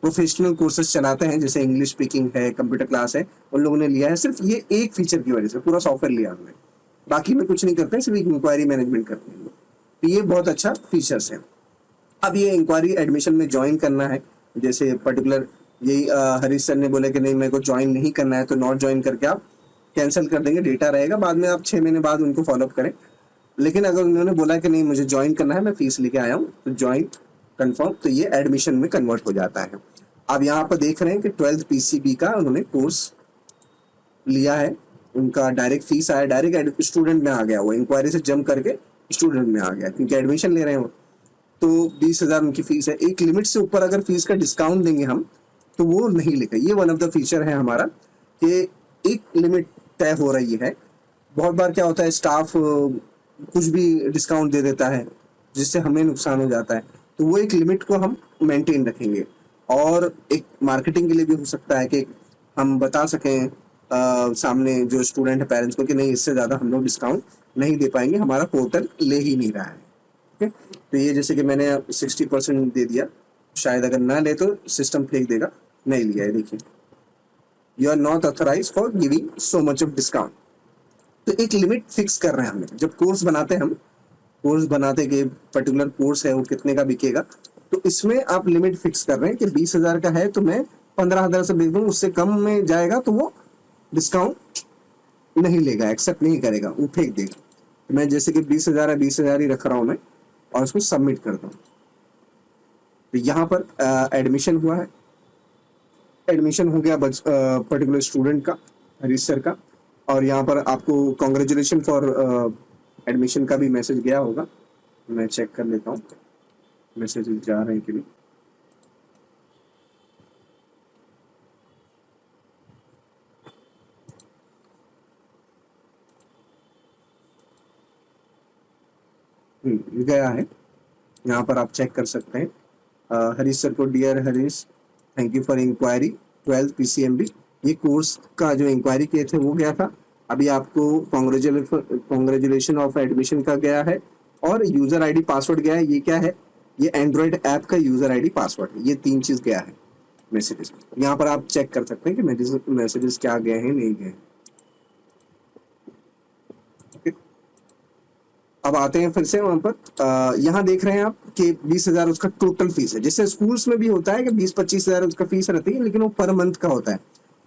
प्रोफेशनल कोर्सेज चलाते हैं, जैसे इंग्लिश स्पीकिंग है, कंप्यूटर क्लास है, उन लोगों ने लिया है, सिर्फ ये एक फीचर की वजह से पूरा सॉफ्टवेयर लिया हमने। बाकी में कुछ नहीं करते हैं, सिर्फ इंक्वायरी मैनेजमेंट करते हैं। तो ये बहुत अच्छा फीचर्स है। अब ये इंक्वायरी एडमिशन में ज्वाइन करना है, जैसे पर्टिकुलर यही हरीश सर ने बोला कि नहीं मेरे को ज्वाइन नहीं करना है, तो नॉट ज्वाइन करके आप कैंसिल कर देंगे, डेटा रहेगा, बाद में आप 6 महीने बाद उनको फॉलोअप करें। लेकिन अगर उन्होंने बोला कि नहीं मुझे ज्वाइन करना है, मैं फीस लेके आया हूँ, तो ज्वाइन कंफर्म, तो ये एडमिशन में कन्वर्ट हो जाता है। अब यहाँ पर देख रहे हैं कि 12th PCB का उन्होंने कोर्स लिया है, उनका डायरेक्ट फीस आया, डायरेक्ट स्टूडेंट में आ गया, वो इंक्वायरी से जंप करके स्टूडेंट में आ गया, क्योंकि एडमिशन ले रहे हैं वो। तो 20,000 उनकी फीस है। एक लिमिट से ऊपर अगर फीस का डिस्काउंट देंगे हम, तो वो नहीं लेगा। ये वन ऑफ द फीचर है हमारा, कि एक लिमिट तय हो रही है। बहुत बार क्या होता है, स्टाफ कुछ भी डिस्काउंट दे देता है, जिससे हमें नुकसान हो जाता है, तो वो एक लिमिट को हम मेंटेन रखेंगे। और एक मार्केटिंग के लिए भी हो सकता है कि हम बता सकें सामने जो स्टूडेंट है पेरेंट्स को कि नहीं इससे ज़्यादा हम लोग डिस्काउंट नहीं दे पाएंगे, हमारा पोर्टल ले ही नहीं रहा है। ओके, तो ये जैसे कि मैंने 60% दे दिया, शायद अगर ना ले तो सिस्टम फेंक देगा, नहीं लिया है, देखिए you are not authorize for giving so much of discount. तो एक लिमिट फिक्स कर रहे हैं हमने। जब कोर्स बनाते हैं हम, कोर्स बनाते कि पर्टिकुलर कोर्स है वो कितने का बिकेगा, तो इसमें आप लिमिट फिक्स कर रहे हैं कि 20,000 का है तो मैं 15,000 से बेच दूँ, उससे कम में जाएगा तो वो डिस्काउंट नहीं लेगा, एक्सेप्ट नहीं करेगा, वो फेंक देगा। तो मैं जैसे कि 20,000 है, 20,000 ही रख रहा हूँ मैं, और उसको सबमिट कर दूँ। तो यहाँ पर एडमिशन हुआ है, एडमिशन हो गया पर्टिकुलर स्टूडेंट का, हरीश सर का, और यहाँ पर आपको कॉन्ग्रेचुलेशन फॉर एडमिशन का भी मैसेज गया होगा। मैं चेक कर लेता हूँ मैसेज जा रहे हैं कि नहीं। गया है, यहाँ पर आप चेक कर सकते हैं। हरीश सर को, dear Harish, thank you for inquiry 12th PCMB। ये कोर्स का जो इंक्वायरी किए थे वो गया था। अभी आपको कॉन्ग्रेचुलेशन ऑफ एडमिशन का गया है, और यूजर आईडी पासवर्ड गया है। ये क्या है, ये एंड्रॉइड ऐप का यूजर आईडी पासवर्ड है। ये 3 चीज गया है मैसेजेस। यहाँ पर आप चेक कर सकते हैं कि मैसेजेस क्या गए हैं, नहीं गए। अब आते हैं फिर से वहां पर, यहाँ देख रहे हैं आप कि 20,000 उसका टोटल फीस है। जैसे स्कूल्स में भी होता है कि 20-25,000 उसका फीस रहती है, लेकिन वो पर मंथ का होता है।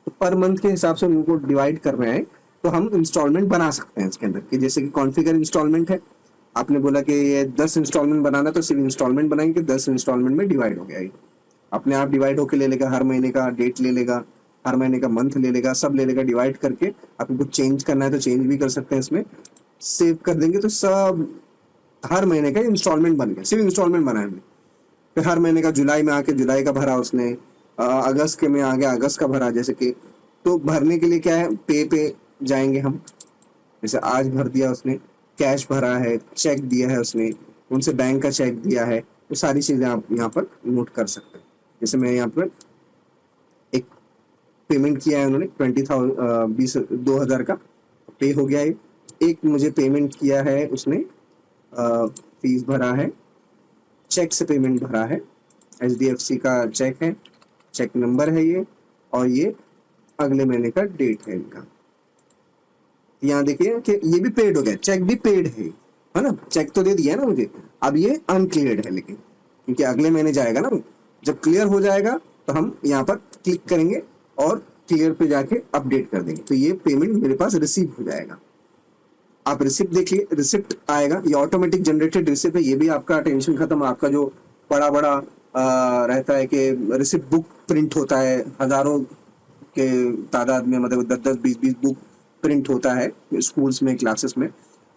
तो पर मंथ के हिसाब से उनको डिवाइड कर रहे हैं तो हम इंस्टॉलमेंट बना सकते हैं इसके अंदर, कि जैसे कि कॉन्फ़िगर इंस्टॉलमेंट है, आपने बोला कि ये 10 इंस्टॉलमेंट बनाना, तो सिर्फ इंस्टॉलमेंट बनाएंगे, 10 इंस्टॉलमेंट में डिवाइड हो गया ये, अपने आप डिवाइड होके ले लेगा, हर महीने का डेट ले लेगा, हर महीने का मंथ ले लेगा, सब ले लेगा डिवाइड करके। आपको कुछ चेंज करना है तो चेंज भी कर सकते हैं इसमें, सेव कर देंगे तो सब हर महीने का इंस्टॉलमेंट बन गया, सिर्फ इंस्टॉलमेंट बना है। फिर हर महीने का जुलाई में आके जुलाई का भरा उसने, अगस्त के में आ गया अगस्त का भरा, जैसे कि तो भरने के लिए क्या है, पे जाएंगे हम, जैसे आज भर दिया उसने, कैश भरा है, चेक दिया है उसने, उनसे बैंक का चेक दिया है, तो सारी चीजें आप यहाँ पर नोट कर सकते हैं। जैसे मैं यहाँ पर एक पेमेंट किया है उन्होंने 20,000 का पे हो गया है। एक मुझे पेमेंट किया है उसने, फीस भरा है, चेक से पेमेंट भरा है, HDFC का चेक है, चेक नंबर है ये, और ये अगले महीने का डेट है इनका। यहाँ देखिए कि ये भी पेड हो गया, चेक भी पेड है ना, चेक तो दे दिया है ना मुझे, अब ये अनक्लियर्ड है लेकिन, क्योंकि अगले महीने जाएगा ना, जब क्लियर हो जाएगा तो हम यहाँ पर क्लिक करेंगे और क्लियर पे जाके अपडेट कर देंगे, तो ये पेमेंट मेरे पास रिसीव हो जाएगा। आप रिसिप्ट देखिए, रिसिप्ट आएगा, ये ऑटोमेटिक जनरेटेड रिसिप्ट है, ये भी आपका टेंशन खत्म। आपका जो बड़ा बड़ा रहता है कि रिसिप्ट बुक प्रिंट होता है, हजारों के तादाद में, मतलब 10-10, 20-20 बुक प्रिंट होता है स्कूल्स में, क्लासेस में,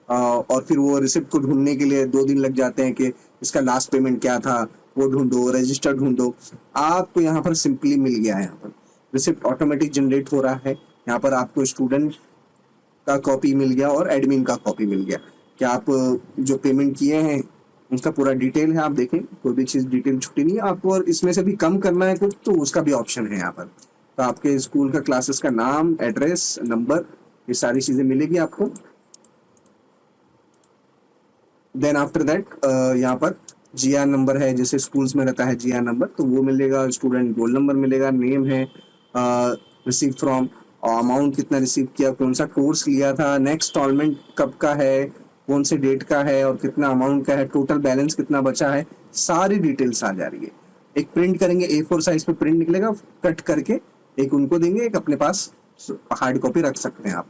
और फिर वो रिसिप्ट को ढूंढने के लिए 2 दिन लग जाते हैं कि इसका लास्ट पेमेंट क्या था, वो ढूंढो, रजिस्टर ढूंढो। आपको यहाँ पर सिंपली मिल गया है, यहाँ पर रिसिप्ट ऑटोमेटिक जनरेट हो रहा है, यहाँ पर आपको स्टूडेंट का कॉपी मिल गया और एडमिन का कॉपी मिल गया, कि आप जो पेमेंट किए हैं उसका पूरा डिटेल है। आप देखें कोई भी चीज़ डिटेल छुट्टी नहीं है आपको, और इसमें से भी कम करना है कुछ तो उसका भी ऑप्शन है यहाँ पर। तो आपके स्कूल का, क्लासेस का नाम, एड्रेस, नंबर, ये सारी चीज़ें मिलेगी आपको। देन आफ्टर दैट यहाँ पर GR नंबर है, जैसे स्कूल्स में रहता है GR नंबर, तो वो मिलेगा, स्टूडेंट रोल नंबर मिलेगा, नेम है, रिसीव फ्रॉम, अमाउंट कितना रिसीव किया, कौन सा कोर्स लिया था, नेक्स्ट इंस्टॉलमेंट कब का है, कौन से डेट का है और कितना अमाउंट का है, टोटल बैलेंस कितना बचा है, सारी डिटेल्स आ जा रही है। एक प्रिंट करेंगे, A4 साइज पे प्रिंट निकलेगा, कट करके एक उनको देंगे, एक अपने पास हार्ड कॉपी रख सकते हैं, आप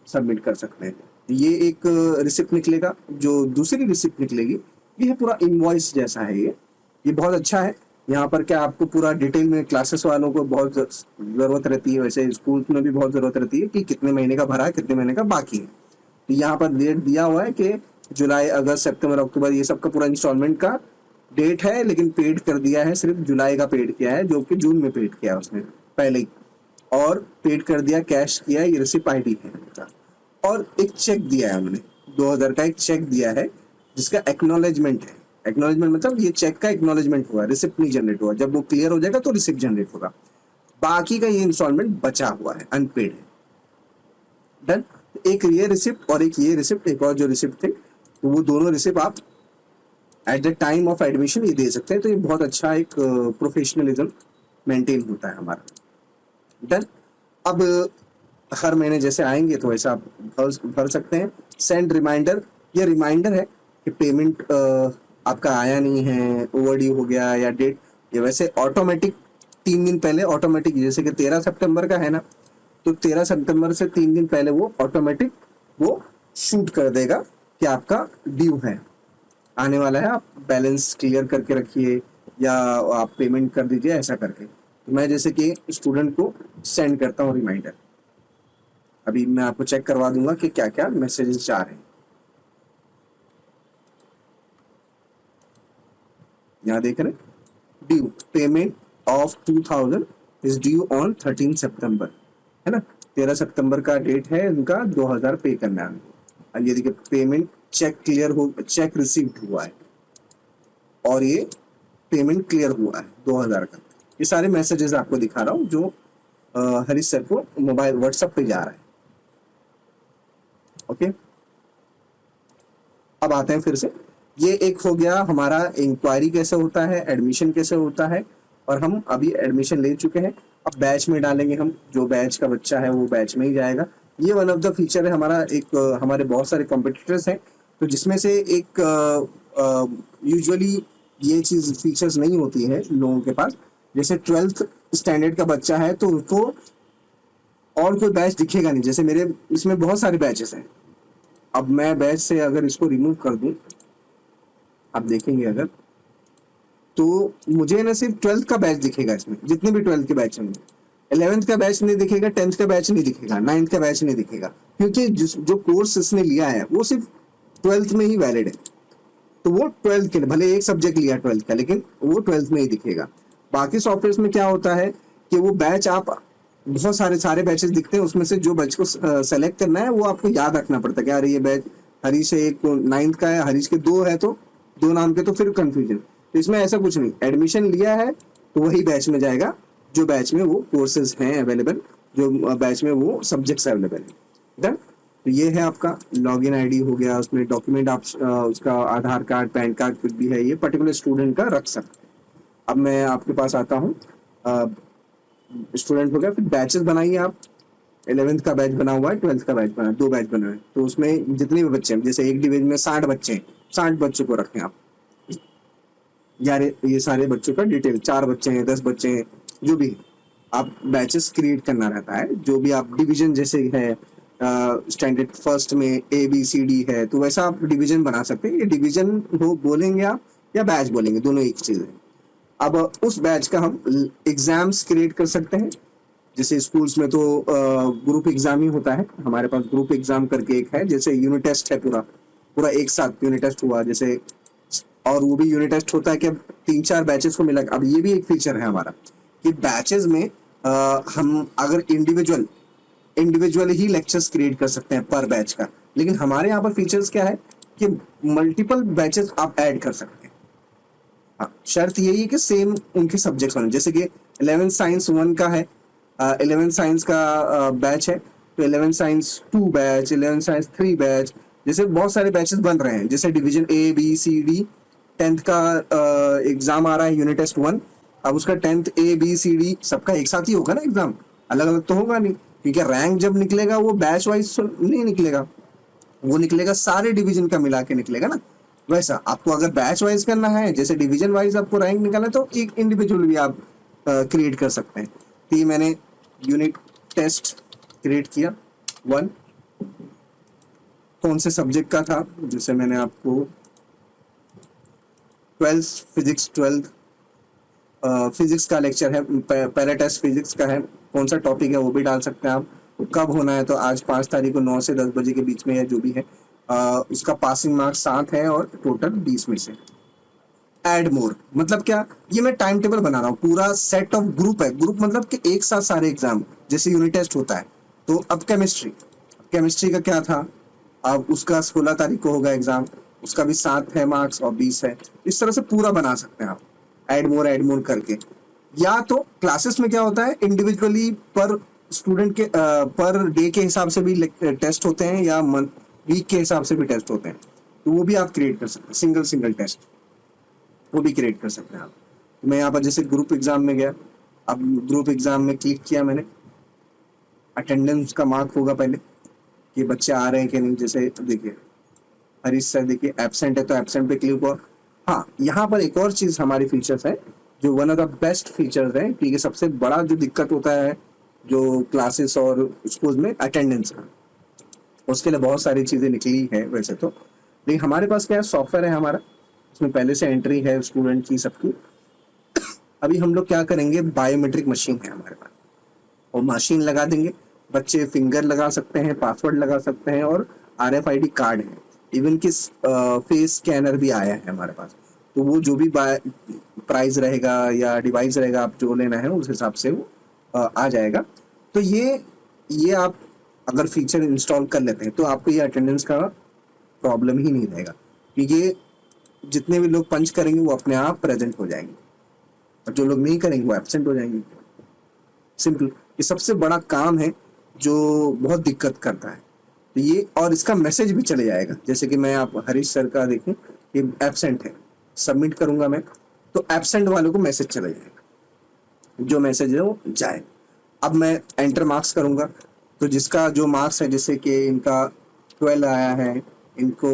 सबमिट कर सकते हैं। ये एक रिसिप्ट निकलेगा। जो दूसरी रिसिप्ट निकलेगी, ये है पूरा इनवॉइस जैसा है, ये बहुत अच्छा है। यहाँ पर क्या आपको पूरा डिटेल में, क्लासेस वालों को बहुत जरूरत रहती है, वैसे स्कूल में भी बहुत जरूरत रहती है कि कितने महीने का भरा है, कितने महीने का बाकी है। तो यहाँ पर डेट दिया हुआ है कि जुलाई, अगस्त, सितंबर, अक्टूबर, ये सब का पूरा इंस्टॉलमेंट का डेट है, लेकिन पेड कर दिया है, सिर्फ जुलाई का पेड किया है, जो कि जून में पेड किया उसने पहले ही, और पेड कर दिया, कैश किया, ये रिसिप्ट ID है उनका। और एक चेक दिया है उन्होंने, 2000 का एक चेक दिया है, जिसका एक्नॉलेजमेंट है। एक्नॉलेजमेंट मतलब ये चेक का एक्नॉलेजमेंट हुआ, रिसिप्ट नहीं जनरेट हुआ। जब वो क्लियर हो जाएगा तो रिसिप्ट जनरेट होगा। बाकी का ये इंस्टॉलमेंट बचा हुआ है, अनपेड है। डन। एक ये रिसिप्ट और एक ये रिसिप्ट, एक और जो रिसिप्ट थे, तो वो दोनों रिसिप्ट आप eight the time of admission ये दे सकते हैं। तो ये बहुत अच्छा एक प्रोफेशनलिज्म मेंटेन होता है हमारा। डन। अब हर महीने जैसे आएंगे तो वैसा आप भर सकते हैं। सेंड रिमाइंडर, ये रिमाइंडर है कि पेमेंट आपका आया नहीं है, ओवरड्यू हो गया या डेट, ये वैसे ऑटोमेटिक 3 दिन पहले ऑटोमेटिक, जैसे कि 13 सितंबर का है ना, तो 13 सितंबर से 3 दिन पहले वो ऑटोमेटिक वो शूट कर देगा कि आपका ड्यू है, आने वाला है, आप बैलेंस क्लियर करके रखिए या आप पेमेंट कर दीजिए, ऐसा करके। तो मैं जैसे कि स्टूडेंट को सेंड करता हूँ रिमाइंडर। अभी मैं आपको चेक करवा दूंगा कि क्या क्या मैसेजेस जा रहे हैं। यहाँ देख रहे हैं, due payment of 2000 is due on 13 सितंबर, है ना, 13 सितंबर का डेट है उनका, 2000 पे करना है। अब ये देखिए पेमेंट चेक क्लियर हो, चेक रिसीव्ड हुआ है और ये पेमेंट क्लियर हुआ है 2000 का। ये सारे मैसेजेस आपको दिखा रहा हूँ जो हरीश सर को मोबाइल व्हाट्सएप पे जा रहा है। ओके, अब आते हैं फिर से। ये एक हो गया हमारा इंक्वायरी कैसे होता है, एडमिशन कैसे होता है, और हम अभी एडमिशन ले चुके हैं। अब बैच में डालेंगे हम, जो बैच का बच्चा है वो बैच में ही जाएगा। ये वन ऑफ द फीचर है हमारा। एक हमारे बहुत सारे कॉम्पिटिटर्स हैं, तो जिसमें से एक यूजुअली ये चीज फीचर्स नहीं होती है लोगों के पास। जैसे 12th स्टैंडर्ड का बच्चा है तो उसको और कोई बैच दिखेगा नहीं। जैसे मेरे इसमें बहुत सारे बैचेस हैं, अब मैं बैच से अगर इसको रिमूव कर दूं, आप देखेंगे अगर, तो मुझे ना सिर्फ 12th का बैच दिखेगा इसमें, जितने भी 12th के बैच होंगे। 11th का बैच नहीं दिखेगा, 10th का बैच नहीं दिखेगा, 9th का बैच नहीं दिखेगा, क्योंकि जो कोर्स इसने लिया है वो सिर्फ 12th में ही वैलिड है। तो वो 12th के लिए, भले एक सब्जेक्ट लिया 12th का, लेकिन वो 12th में ही दिखेगा। बाकी सॉफ्टवेयर में क्या होता है कि वो बैच, आप बहुत सारे बैचेस दिखते हैं, उसमें से जो बैच को सेलेक्ट करना है वो आपको याद रखना पड़ता है कि यार ये बैच हरीश है, एक 9th का है, हरीश के 2 है, तो 2 नाम के, तो फिर कंफ्यूजन। तो इसमें ऐसा कुछ नहीं, एडमिशन लिया है तो वही बैच में जाएगा जो बैच में वो कोर्सेज हैं अवेलेबल, जो बैच में वो सब्जेक्ट्स अवेलेबल है। डन। तो ये है आपका लॉगिन आईडी हो गया, उसमें डॉक्यूमेंट आप उसका आधार कार्ड, पैन कार्ड, कुछ भी है, ये पर्टिकुलर स्टूडेंट का रख सकते हैं। अब मैं आपके पास आता हूँ, स्टूडेंट हो गया, फिर बैचेस बनाइए आप। 11th का बैच बना हुआ है, 12th का बैच बना है, 2 बैच बना है, तो उसमें जितने भी बच्चे हैं, जैसे एक डिवीजन में 60 बच्चे हैं, 60 बच्चों को रखें आप। यार ये सारे बच्चों का डिटेल, 4 बच्चे हैं, 10 बच्चे हैं, जो भी है, आप बैचेस क्रिएट करना रहता है। जो भी आप डिवीजन जैसे है, स्टैंडर्ड फर्स्ट में ABCD है, तो वैसा आप डिवीजन बना सकते हैं। ये डिवीजन हो बोलेंगे आप या बैच बोलेंगे, दोनों एक चीज है। अब उस बैच का हम एग्जाम्स क्रिएट कर सकते हैं। जैसे स्कूल्स में तो ग्रुप एग्जाम ही होता है, हमारे पास ग्रुप एग्जाम करके एक है, जैसे यूनिट टेस्ट है, पूरा पूरा एक साथ यूनिट टेस्ट हुआ जैसे, और वो भी यूनिट टेस्ट होता है कि 3-4 बैचेस को मिला। अब ये भी एक फीचर है हमारा कि बैचेस में हम अगर इंडिविजुअल ही लेक्चर्स क्रिएट कर सकते हैं पर बैच का, लेकिन हमारे यहाँ पर फीचर्स क्या है कि मल्टीपल बैचेस आप ऐड कर सकते हैं। हाँ, शर्त यही है कि सेम उनके सब्जेक्ट्स होने, जैसे कि 11th साइंस 1 का है, 11th साइंस का बैच है, तो 11th science 2 batch, 11th science 3 batch, जैसे बहुत सारे बैचेस बन रहे हैं। जैसे डिवीजन ABCD, 10th का एग्जाम आ रहा है यूनिट टेस्ट 1, अब उसका 10th ABCD सबका एक साथ ही होगा ना एग्जाम, अलग अलग तो होगा नहीं, क्योंकि रैंक जब निकलेगा वो बैच वाइज नहीं निकलेगा, वो निकलेगा सारे डिवीजन का मिला के निकलेगा ना। वैसा आपको अगर बैच वाइज करना है, जैसे डिवीजन वाइज आपको रैंक निकालना है, तो एक इंडिविजुअल भी आप क्रिएट कर सकते हैं। तो ये मैंने यूनिट टेस्ट क्रिएट किया 1, कौन से सब्जेक्ट का था, जैसे मैंने आपको 12th फिजिक्स, 12th फिजिक्स का लेक्चर है, पहला टेस्ट फिजिक्स का है, कौन सा टॉपिक है वो भी डाल सकते हैं आप, कब होना है, तो आज 5 तारीख को 9 से 10 बजे के बीच में, या जो भी है। उसका पासिंग मार्क्स 7 है और टोटल 20 में से। एड मोर मतलब क्या, ये मैं टाइम टेबल बना रहा हूँ, पूरा सेट ऑफ ग्रुप है, ग्रुप मतलब कि एक साथ सारे एग्जाम, जैसे यूनिट टेस्ट होता है। तो अब केमिस्ट्री का क्या था, अब उसका 16 तारीख को होगा एग्जाम, उसका भी 7 है मार्क्स और 20 है। इस तरह से पूरा बना सकते हैं आप, एड मोर करके। या तो क्लासेस में क्या होता है, इंडिविजुअली पर स्टूडेंट के पर डे के हिसाब से भी टेस्ट होते हैं, या मंथ वीक के हिसाब से भी टेस्ट होते हैं, तो वो भी आप क्रिएट कर सकते हैं, सिंगल टेस्ट वो भी क्रिएट कर सकते हैं आप। तो मैं यहाँ पर जैसे ग्रुप एग्जाम में गया, अब ग्रुप एग्जाम में क्लिक किया मैंने, अटेंडेंस का मार्क होगा पहले कि बच्चे आ रहे हैं कि नहीं। जैसे देखिए हरीश सर, देखिए एब्सेंट है तो एब्सेंट पे क्लिक हुआ। हाँ, यहाँ पर एक और चीज हमारी फीचर्स है, जो one of the best features है, ठीक है। सबसे बड़ा जो दिक्कत होता है जो क्लासेस और स्कूल में, अटेंडेंस का, उसके लिए बहुत सारी चीजें निकली है वैसे तो, लेकिन हमारे पास क्या है, सॉफ्टवेयर है हमारा, उसमें पहले से एंट्री है स्टूडेंट की सबकी। अभी हम लोग क्या करेंगे, बायोमेट्रिक मशीन है हमारे पास, और मशीन लगा देंगे, बच्चे फिंगर लगा सकते हैं, पासवर्ड लगा सकते हैं, और RFID कार्ड है, इवन कि फेस स्कैनर भी आया है हमारे पास। तो वो जो भी प्राइस रहेगा या डिवाइस रहेगा, आप जो लेना है उस हिसाब से वो आ जाएगा। तो ये आप अगर फीचर इंस्टॉल कर लेते हैं तो आपको ये अटेंडेंस का प्रॉब्लम ही नहीं रहेगा, क्योंकि जितने भी लोग पंच करेंगे वो अपने आप प्रेजेंट हो जाएंगे, और जो लोग नहीं करेंगे वो एब्सेंट हो जाएंगे। सिंपल, ये सबसे बड़ा काम है जो बहुत दिक्कत करता है। तो ये, और इसका मैसेज भी चले जाएगा, जैसे कि मैं आप हरीश सर का देखूं, ये एब्सेंट है, सबमिट करूंगा मैं, तो एब्सेंट वालों को मैसेज चला जाएगा, जो मैसेज है वो जाए। अब मैं एंटर मार्क्स करूंगा, तो जिसका जो मार्क्स है, जैसे कि इनका 12 आया है, इनको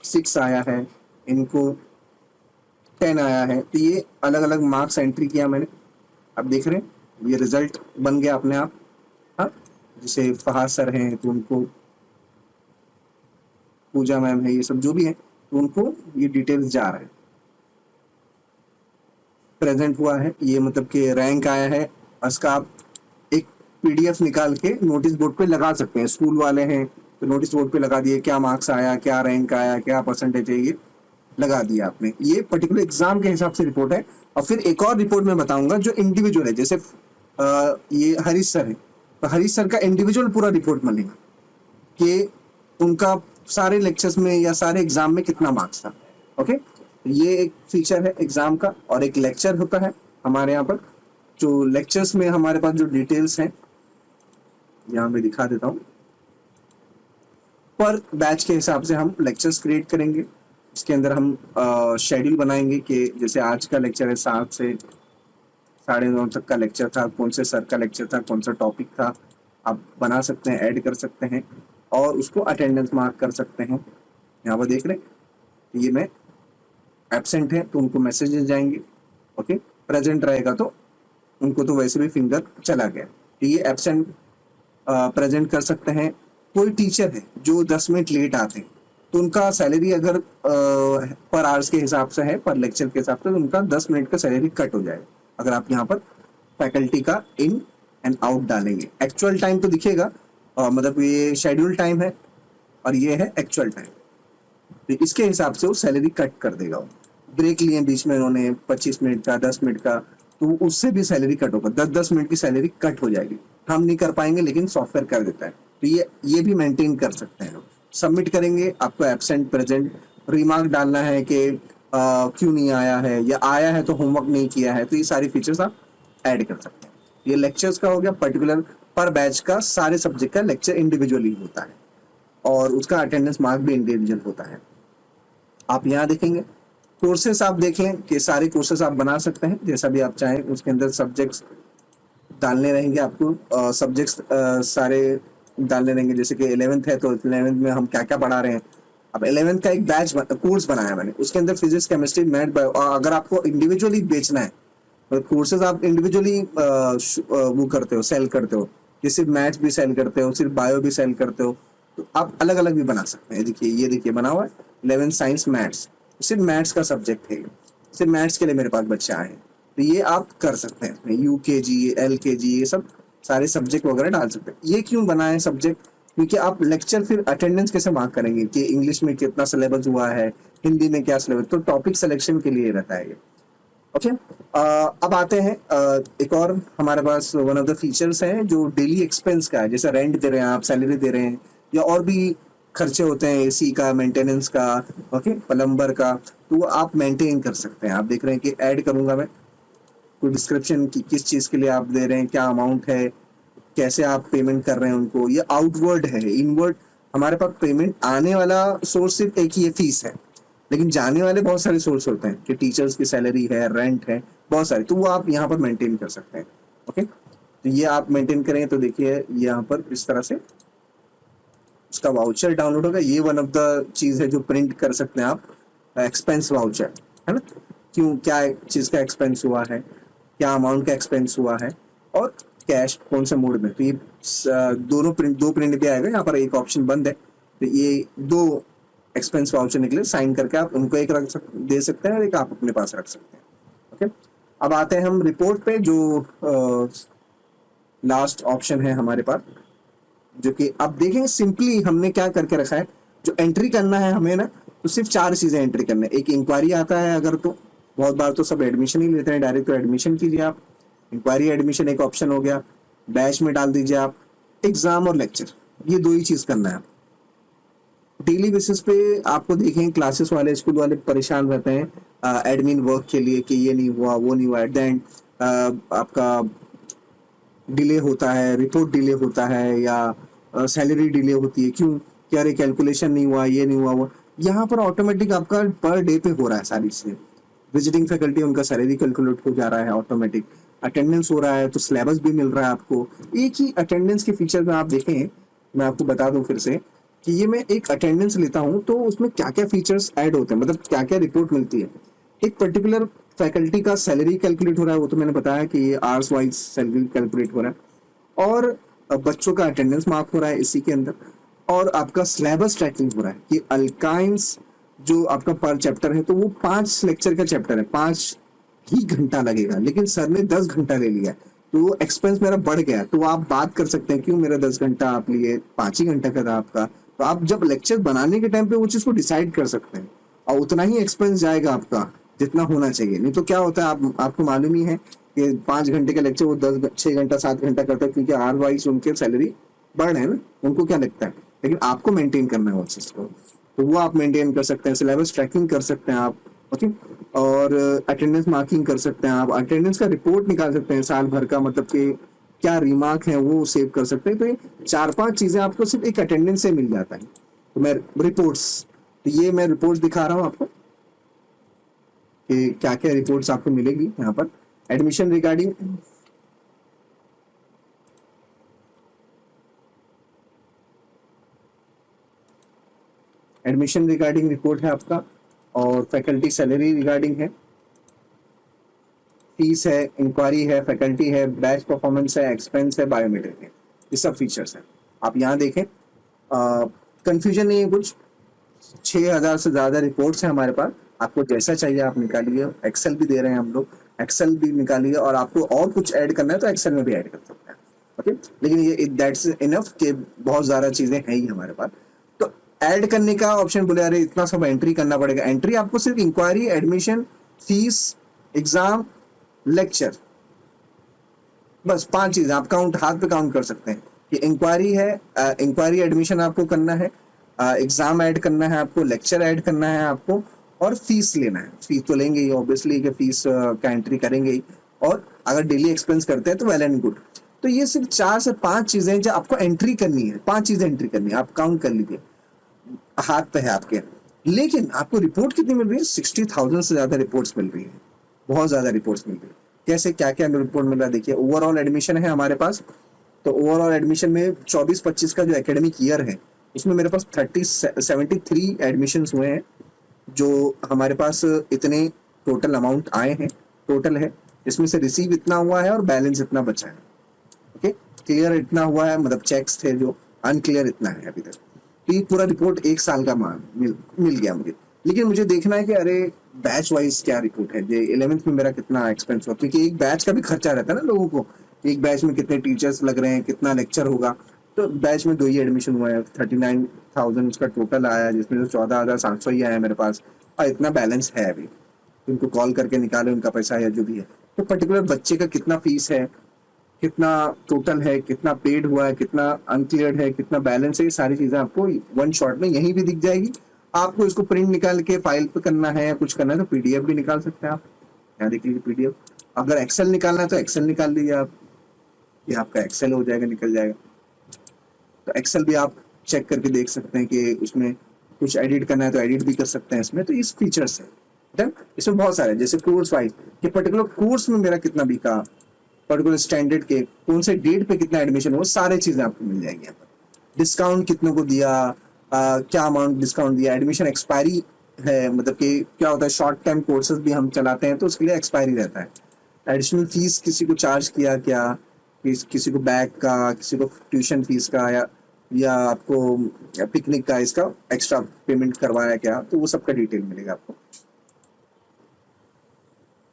6 आया है, इनको 10 आया है, तो ये अलग अलग मार्क्स एंट्री किया मैंने। अब देख रहे हैं ये रिजल्ट बन गया अपने आप। हाँ, जैसे फहाद सर हैं तो उनको, पूजा मैम है, ये सब जो भी है तो उनको ये डिटेल्स जा रहे हैं। प्रेजेंट हुआ है ये मतलब कि रैंक आया है, उसका आप एक पीडीएफ निकाल के नोटिस बोर्ड पे लगा सकते हैं। स्कूल वाले हैं तो नोटिस बोर्ड पे लगा दिए, क्या मार्क्स आया, क्या रैंक आया, क्या परसेंटेज है, ये लगा दिया आपने। ये पर्टिकुलर एग्जाम के हिसाब से रिपोर्ट है। और फिर एक और रिपोर्ट मैं बताऊंगा जो इंडिविजुअल है, जैसे ये हरीश सर है तो हरीश सर का इंडिविजुअल पूरा रिपोर्ट बनेगा कि उनका सारे लेक्चर्स में या सारे एग्जाम में कितना मार्क्स था। ओके, ये एक फीचर है एग्जाम का। और एक लेक्चर होता है हमारे यहाँ पर, जो लेक्चर्स में हमारे पास जो डिटेल्स हैं यहाँ पे दिखा देता हूँ। पर बैच के हिसाब से हम लेक्चर्स क्रिएट करेंगे। इसके अंदर हम शेड्यूल बनाएंगे कि जैसे आज का लेक्चर है 7 से 9:30 तक का लेक्चर था, कौन से सर का लेक्चर था, कौन सा टॉपिक था, आप बना सकते हैं, ऐड कर सकते हैं और उसको अटेंडेंस मार्क कर सकते हैं। यहाँ पर देख रहे हैं ये मैं एब्सेंट है तो उनको मैसेजेस जाएंगे। ओके, प्रेजेंट रहेगा तो उनको तो वैसे भी फिंगर चला गया। तो ये एब्सेंट प्रेजेंट कर सकते हैं। कोई टीचर है जो 10 मिनट लेट आते हैं तो उनका सैलरी अगर पर आवर्स के हिसाब से है, पर लेक्चर के हिसाब से, तो उनका 10 मिनट का सैलरी कट हो जाएगा अगर आप यहाँ पर फैकल्टी का इन एंड आउट डालेंगे। एक्चुअल टाइम तो दिखेगा, मतलब ये शेड्यूल टाइम है और ये है एक्चुअल टाइम, तो इसके हिसाब से वो सैलरी कट कर देगा। ब्रेक लिए बीच में उन्होंने 25 मिनट का, 10 मिनट का, तो उससे भी सैलरी कट होगा। 10-10 मिनट की सैलरी कट हो जाएगी। हम नहीं कर पाएंगे लेकिन सॉफ्टवेयर कर देता है, तो ये भी मेंटेन कर सकते हैं। सबमिट करेंगे, आपको एब्सेंट, प्रेजेंट, रिमार्क डालना है कि क्यों नहीं आया है या आया है तो होमवर्क नहीं किया है, तो ये सारी फीचर्स आप ऐड कर सकते हैं। ये लेक्चर्स का हो गया। पर्टिकुलर पर बैच का सारे सब्जेक्ट का लेक्चर इंडिविजुअली होता है और उसका अटेंडेंस मार्क भी इंडिविजुअल होता है। आप यहाँ देखेंगे कोर्सेस, आप देखें कि सारे कोर्सेस आप बना सकते हैं जैसा भी आप चाहें। उसके अंदर सब्जेक्ट्स डालने रहेंगे, आपको सब्जेक्ट्स सारे डालने रहेंगे। जैसे कि 11th है तो 11th में हम क्या क्या पढ़ा रहे हैं। अब 11th का एक बैच कोर्स बनाया मैंने, उसके अंदर फिजिक्स, केमिस्ट्री, मैथ, बायो। अगर आपको इंडिविजुअली बेचना है तो कोर्सेज आप इंडिविजुअली वो करते हो, सेल करते हो, कि सिर्फ मैथ्स भी सेल करते हो, सिर्फ बायो भी सेल करते हो, तो आप अलग अलग भी बना सकते हैं। देखिए ये देखिए बना हुआ है 11 साइंस मैथ्स, सिर्फ मैथ्स का सब्जेक्ट है, सिर्फ मैथ्स के लिए मेरे पास बच्चे आए हैं, तो ये आप कर सकते हैं। UKG, LKG, ये सब सारे सब्जेक्ट वगैरह डाल सकते हैं। ये क्यों बनाए सब्जेक्ट, क्योंकि आप लेक्चर फिर अटेंडेंस कैसे मार्क करेंगे कि इंग्लिश में कितना सिलेबस हुआ है, हिंदी में क्या सिलेबस, तो टॉपिक सिलेक्शन के लिए रहता है ये। ओके, अब आते हैं एक और हमारे पास वन ऑफ द फीचर्स है जो डेली एक्सपेंस का है। जैसे रेंट दे रहे हैं आप, सैलरी दे रहे हैं, या और भी खर्चे होते हैं, AC का, मेंटेनेंस का, ओके, प्लम्बर का, तो वो आप मेंटेन कर सकते हैं। आप देख रहे हैं कि ऐड करूंगा मैं कोई डिस्क्रिप्शन की, किस चीज़ के लिए आप दे रहे हैं, क्या अमाउंट है, कैसे आप पेमेंट कर रहे हैं उनको। ये आउटवर्ड है, इनवर्ड हमारे पास पेमेंट आने वाला सोर्स सिर्फ एक ही है, फीस है, लेकिन जाने वाले बहुत सारे सोर्स होते हैं कि टीचर्स की सैलरी है, रेंट है, बहुत सारे, तो वो आप यहाँ पर मेंटेन कर सकते हैं। ओके, तो ये आप मेंटेन करें तो देखिए यहाँ पर इस तरह से उसका वाउचर डाउनलोड होगा। ये वन ऑफ द चीज है जो प्रिंट कर सकते हैं आप, एक्सपेंस वाउचर, है ना, क्यों, क्या चीज का एक्सपेंस हुआ है, क्या अमाउंट का एक्सपेंस हुआ है, और कैश कौन से मोड में। तो ये दो प्रिंट भी आएगा। यहाँ पर एक ऑप्शन बंद है, तो ये 2 एक्सपेंस वाउचर निकले, साइन करके आप उनको एक दे सकते हैं और एक आप अपने पास रख सकते हैं। ओके, अब आते हैं हम रिपोर्ट पे, जो लास्ट ऑप्शन है हमारे पास, जो कि आप देखेंगे सिंपली हमने क्या करके रखा है। जो एंट्री करना है हमें ना, तो सिर्फ 4 चीजें एंट्री करना है। एक इंक्वायरी आता है, अगर तो बहुत बार तो सब एडमिशन ही लेते हैं डायरेक्ट, तो एडमिशन कीजिए आप, इंक्वायरी एडमिशन एक ऑप्शन हो गया। बैच में डाल दीजिए आप, एग्जाम और लेक्चर, ये 2 ही चीज करना है। डेली बेसिस पे आपको देखें क्लासेस वाले, स्कूल वाले परेशान रहते हैं एडमिन वर्क के लिए कि ये नहीं हुआ, वो नहीं हुआ। एट द एंड आपका डिले होता है, रिपोर्ट डिले होता है, या सैलरी डिले होती है। क्यों, क्या अरे कैलकुलेशन नहीं हुआ, ये नहीं हुआ, वो। यहाँ पर ऑटोमेटिक आपका पर डे पे हो रहा है सारी चीजें। विजिटिंग फैकल्टी, उनका सैलरी कैलकुलेट हो जा रहा है ऑटोमेटिक, अटेंडेंस हो रहा है तो सिलेबस भी मिल रहा है आपको। एक ही अटेंडेंस के फीचर में आप देखें, मैं आपको बता दूं फिर से कि ये मैं एक अटेंडेंस लेता हूं तो उसमें क्या क्या फीचर्स ऐड होते हैं, मतलब क्या क्या रिपोर्ट मिलती है। एक पर्टिकुलर फैकल्टी का सैलरी कैलकुलेट हो रहा है, वो तो मैंने बताया कि ये आवर्स वाइज सैलरी कैलकुलेट हो रहा है। और बच्चों का अटेंडेंस मार्क हो रहा है इसी के अंदर, और आपका सिलेबस ट्रैकिंग हो रहा है कि अल्काइंस जो आपका पर चैप्टर है तो वो 5 लेक्चर का चैप्टर है, 5 ही घंटा लगेगा, लेकिन सर ने 10 घंटा ले लिया, तो वो एक्सपेंस मेरा बढ़ गया। तो आप बात कर सकते हैं क्यों मेरा 10 घंटा आप लिए, 5 ही घंटा का था आपका। तो आप जब लेक्चर बनाने के टाइम पे वो चीज़ को डिसाइड कर सकते हैं, और उतना ही एक्सपेंस जाएगा आपका जितना होना चाहिए। नहीं तो क्या होता है, आप आपको मालूम ही है कि 5 घंटे का लेक्चर वो 6 घंटा 7 घंटा करता है, क्योंकि आर वाइज उनके सैलरी बढ़ रहे हैं ना, उनको क्या लगता है, लेकिन आपको मेंटेन करना है वो चीज़ को, तो वो आप मेंटेन कर सकते हैं। सिलेबस ट्रैकिंग कर सकते हैं आप, ओके। और अटेंडेंस मार्किंग कर सकते हैं आप, अटेंडेंस का रिपोर्ट निकाल सकते हैं साल भर का, मतलब कि क्या रिमार्क है वो सेव कर सकते हैं। तो ये 4-5 चीज़ें आपको सिर्फ एक अटेंडेंस से मिल जाता है। तो मैं रिपोर्ट्स, तो ये मैं रिपोर्ट्स दिखा रहा हूँ आपको कि क्या क्या रिपोर्ट्स आपको मिलेगी यहाँ पर। Admission regarding, admission regarding report है आपका, और फैकल्टी सैलरी रिगार्डिंग है, फीस है, इंक्वायरी है, फैकल्टी है, बैच परफॉर्मेंस है, एक्सपेंस है, बायोमेट्रिक है, ये सब फीचर्स हैं। आप यहाँ देखें, कंफ्यूजन नहीं है कुछ। 6,000 से ज़्यादा रिपोर्ट्स हैं हमारे पास, आपको जैसा चाहिए आप निकालिए। एक्सेल भी दे रहे हैं हम लोग, एक्सेल भी निकालिए, और आपको और कुछ ऐड करना है तो एक्सेल में भी ऐड कर सकते हैं, ओके। लेकिन ये दैट्स इनफ कि बहुत ज़्यादा चीज़ें हैं ही हमारे पास। तो ऐड करने का ऑप्शन बोले, अरे इतना सब एंट्री करना पड़ेगा। एंट्री आपको सिर्फ inquiry, admission, fees, exam, lecture, बस 5 चीजें आप काउंट, हाथ पे काउंट कर सकते हैं कि इंक्वायरी है, इंक्वायरी एडमिशन आपको करना है, एग्जाम ऐड करना है आपको, लेक्चर ऐड करना है आपको, और फीस लेना है। फीस तो लेंगे ही ऑब्वियसली, कि फीस का एंट्री करेंगे ही, और अगर डेली एक्सपेंस करते हैं तो वेल एंड गुड। तो ये सिर्फ 4 से 5 चीजें जो आपको एंट्री करनी है, 5 चीजें एंट्री करनी है, आप काउंट कर लीजिए, हाथ पे है आपके। लेकिन आपको रिपोर्ट कितनी मिल रही है? 60,000 से ज्यादा रिपोर्ट्स मिल रही है, बहुत ज्यादा रिपोर्ट्स मिल रही है। कैसे, क्या क्या रिपोर्ट मिल रहा है देखिए। ओवरऑल एडमिशन है हमारे पास, तो ओवरऑल एडमिशन में 24-25 का जो एकेडमिक ईयर है उसमें मेरे पास 73 एडमिशन हुए हैं, जो हमारे पास इतने टोटल अमाउंट आए हैं, टोटल है। इसमें से रिसीव इतना हुआ है और बैलेंस इतना बचा है, ओके। क्लियर इतना हुआ है, मतलब चेक्स थे जो, अनक्लियर इतना है अभी तक। तो ये पूरा रिपोर्ट 1 साल का मिल गया मुझे। लेकिन मुझे देखना है कि अरे बैच वाइज क्या रिपोर्ट है, जे 11th में मेरा कितना एक्सपेंस हुआ, क्योंकि एक बैच का भी खर्चा रहता है ना लोगों को, एक बैच में कितने टीचर्स लग रहे हैं, कितना लेक्चर होगा। तो बैच में 2 ही एडमिशन हुआ है, 39,000 उसका टोटल आया, जिसमें से 14,700 ही आया मेरे पास, और इतना बैलेंस है अभी। उनको कॉल करके निकाले उनका पैसा या जो भी है। तो पर्टिकुलर बच्चे का कितना फीस है, कितना टोटल है, कितना पेड हुआ है, कितना अनक्लियर्ड है, कितना बैलेंस है, ये सारी चीजें आपको वन शॉट में यहीं भी दिख जाएगी। आपको इसको प्रिंट निकाल के फाइल पे करना है या कुछ करना है तो पीडीएफ भी निकाल सकते हैं आप। यहाँ देख लीजिए पीडीएफ। अगर एक्सेल निकालना है तो एक्सेल निकाल लीजिए आप, ये आपका एक्सेल हो जाएगा, निकल जाएगा। तो एक्सेल भी आप चेक करके देख सकते हैं कि उसमें कुछ एडिट करना है तो एडिट भी कर सकते हैं इसमें। तो इस फीचर्स है, इसमें बहुत सारे, जैसे कोर्स वाइज कि पर्टिकुलर कोर्स में मेरा कितना बिका, पर्टिकुलर स्टैंडर्ड के कौन से डेट पे कितना एडमिशन हो, सारी चीजें आपको मिल जाएंगी यहाँ पर। डिस्काउंट कितनों को दिया, क्या अमाउंट डिस्काउंट दिया, एडमिशन एक्सपायरी है, मतलब कि क्या होता है, शॉर्ट टाइम कोर्सेज भी हम चलाते हैं तो उसके लिए एक्सपायरी रहता है। एडिशनल फीस किसी को चार्ज किया क्या, किसी को बैग का, किसी को ट्यूशन फीस का, या आपको पिकनिक का इसका एक्स्ट्रा पेमेंट करवाया क्या, तो वो सबका डिटेल मिलेगा आपको।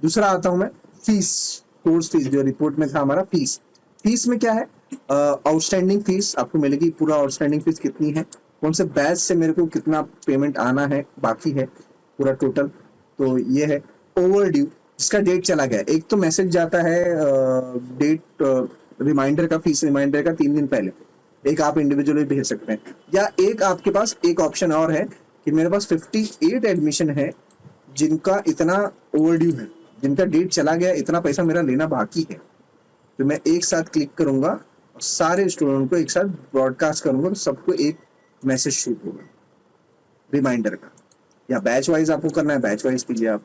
दूसरा आता हूं मैं, फीस, कोर्स फीस जो रिपोर्ट में था हमारा। फीस, फीस में क्या है, आउटस्टैंडिंग फीस आपको मिलेगी, पूरा आउटस्टैंडिंग फीस कितनी है, कौन से बैच से मेरे को कितना पेमेंट आना है, बाकी है पूरा टोटल। तो ये है ओवर ड्यू, जिसका डेट चला गया। एक तो मैसेज जाता है डेट रिमाइंडर का, फीस रिमाइंडर का 3 दिन पहले, एक आप इंडिविजुअली भेज सकते हैं, या एक आपके पास एक ऑप्शन और है कि मेरे पास 58 एडमिशन है जिनका इतना ओवर ड्यू है, जिनका डेट चला गया, इतना पैसा मेरा लेना बाकी है। तो मैं एक साथ क्लिक करूंगा और सारे स्टूडेंट को एक साथ ब्रॉडकास्ट करूंगा, तो सबको एक मैसेज शूट होगा रिमाइंडर का। या बैच वाइज आपको करना है, बैच वाइज कीजिए आप।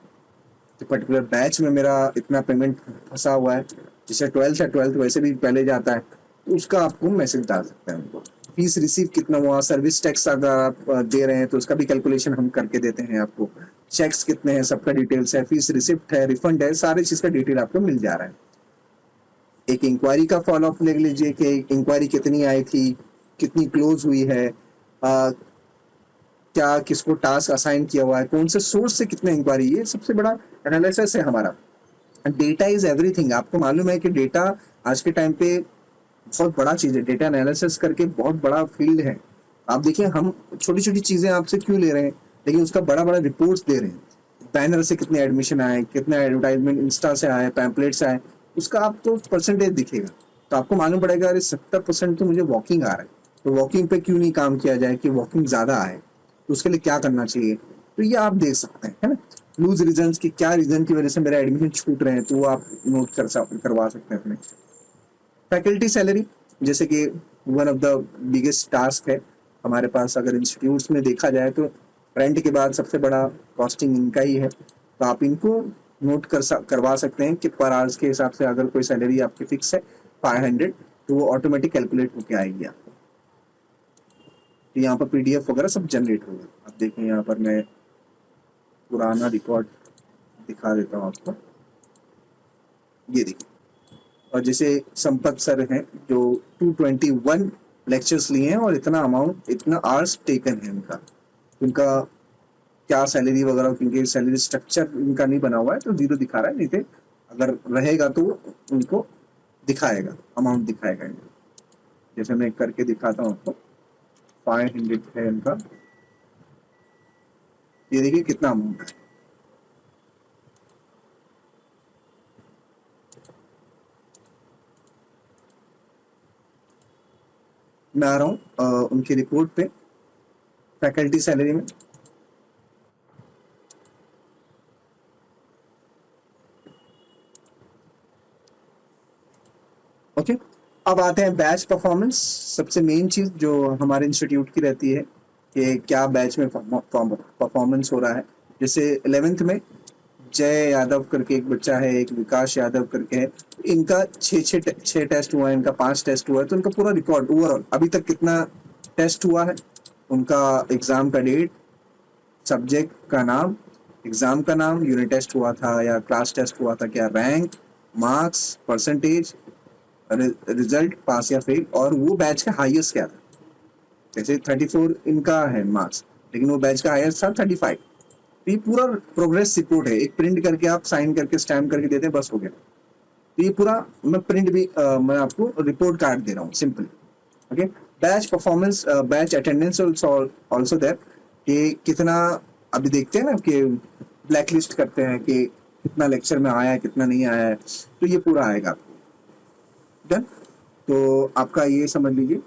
तो पर्टिकुलर बैच में मेरा इतना पेमेंट फंसा हुआ है, जैसे 12th है, 12th वैसे भी पहले जाता है, तो उसका आपको मैसेज डाल सकते हैं उनको। फीस रिसीव कितना हुआ, सर्विस टैक्स अगर आप दे रहे हैं तो उसका भी कैलकुलेशन हम करके देते हैं आपको। चेक्स कितने हैं, सबका डिटेल्स है, फीस रिसिप्ट है, रिफंड है, सारी चीज का डिटेल आपको मिल जा रहा है। एक इंक्वायरी का फॉलोअप ले लीजिए कि इंक्वायरी कितनी आई थी, कितनी क्लोज हुई है, क्या किसको टास्क असाइन किया हुआ है, कौन से सोर्स से कितने इंक्वायरी, ये सबसे बड़ा एनालिसिस है हमारा। Data is everything. आपको मालूम है कि डेटा आज के टाइम पे बहुत बड़ा चीज है। डेटा एनालिसिस करके बहुत बड़ा फील्ड है। आप देखिए, हम छोटी छोटी चीजें आपसे क्यों ले रहे हैं, लेकिन उसका बड़ा बड़ा रिपोर्ट्स दे रहे हैं। बैनर से कितने एडमिशन आए, कितने एडवर्टाइजमेंट इंस्टा से आए, पैम्पलेट से आए, उसका आपको परसेंटेज दिखेगा। तो आपको मालूम पड़ेगा अरे 70% तो मुझे वॉकिंग आ रहा है, तो वॉकिंग पे क्यों नहीं काम किया जाए कि वॉकिंग ज्यादा आए, तो उसके लिए क्या करना चाहिए। तो ये आप देख सकते हैं, है ना। लूज रीजन की क्या रीजन की वजह से मेरा एडमिशन छूट रहे हैं, तो वो आप नोट करवा सकते हैं अपने। फैकल्टी सैलरी, जैसे कि one of the biggest task है हमारे पास। अगर इंस्टीट्यूट्स में देखा जाए तो रेंट के बाद सबसे बड़ा कॉस्टिंग इनका ही है। तो आप इनको नोट करवा सकते हैं कि पर आवर्स के हिसाब से अगर कोई सैलरी आपकी फिक्स है 500, तो वो ऑटोमेटिक कैलकुलेट होके आएगी आपको। तो यहाँ पर पीडीएफ वगैरह सब जनरेट होगा। आप देखें, यहाँ पर मैं पुराना रिकॉर्ड दिखा देता हूँ आपको। ये देखिए, और जैसे संपत सर हैं जो 221 लेक्चर्स लिए हैं और इतना अमाउंट, इतना आवर्स टेकन है उनका। उनका क्या सैलरी वगैरह, क्योंकि सैलरी स्ट्रक्चर इनका नहीं बना हुआ है तो जीरो दिखा रहा है, नहीं तो अगर रहेगा तो उनको दिखाएगा, अमाउंट दिखाएगा इनको। जैसे मैं करके दिखाता हूँ आपको, 500 है इनका। ये देखिए कितना अमाउंट है। मैं आ रहा हूँ उनकी रिपोर्ट पे, फैकल्टी सैलरी में। ओके, अब आते हैं बैच परफॉर्मेंस। सबसे मेन चीज जो हमारे इंस्टीट्यूट की रहती है कि क्या बैच में परफॉर्मेंस हो रहा है। जैसे 11th में जय यादव करके एक बच्चा है, एक विकास यादव करके है। इनका छः टेस्ट हुआ है, इनका 5 टेस्ट हुआ है। तो इनका पूरा रिकॉर्ड ओवरऑल अभी तक कितना टेस्ट हुआ है, उनका एग्जाम का डेट, सब्जेक्ट का नाम, एग्जाम का नाम, यूनिट टेस्ट हुआ था या क्लास टेस्ट हुआ था क्या, रैंक, मार्क्स, परसेंटेज, रिजल्ट पास या फेल, और वो बैच का हाईएस्ट क्या था। जैसे 34 इनका है मार्क्स, लेकिन वो बैच का हाईएस्ट था 35। तो ये पूरा प्रोग्रेस रिपोर्ट है, एक प्रिंट करके आप साइन करके स्टैम्प करके देते हैं, बस हो गया। तो ये पूरा मैं प्रिंट भी मैं आपको रिपोर्ट कार्ड दे रहा हूँ, simple. Okay, batch performance, batch attendance also there, कि कितना, अभी देखते हैं ना कि ब्लैक लिस्ट करते हैं कि कितना लेक्चर में आया है, कितना नहीं आया है, तो ये पूरा आएगा आपको। डन। तो आपका ये समझ लीजिए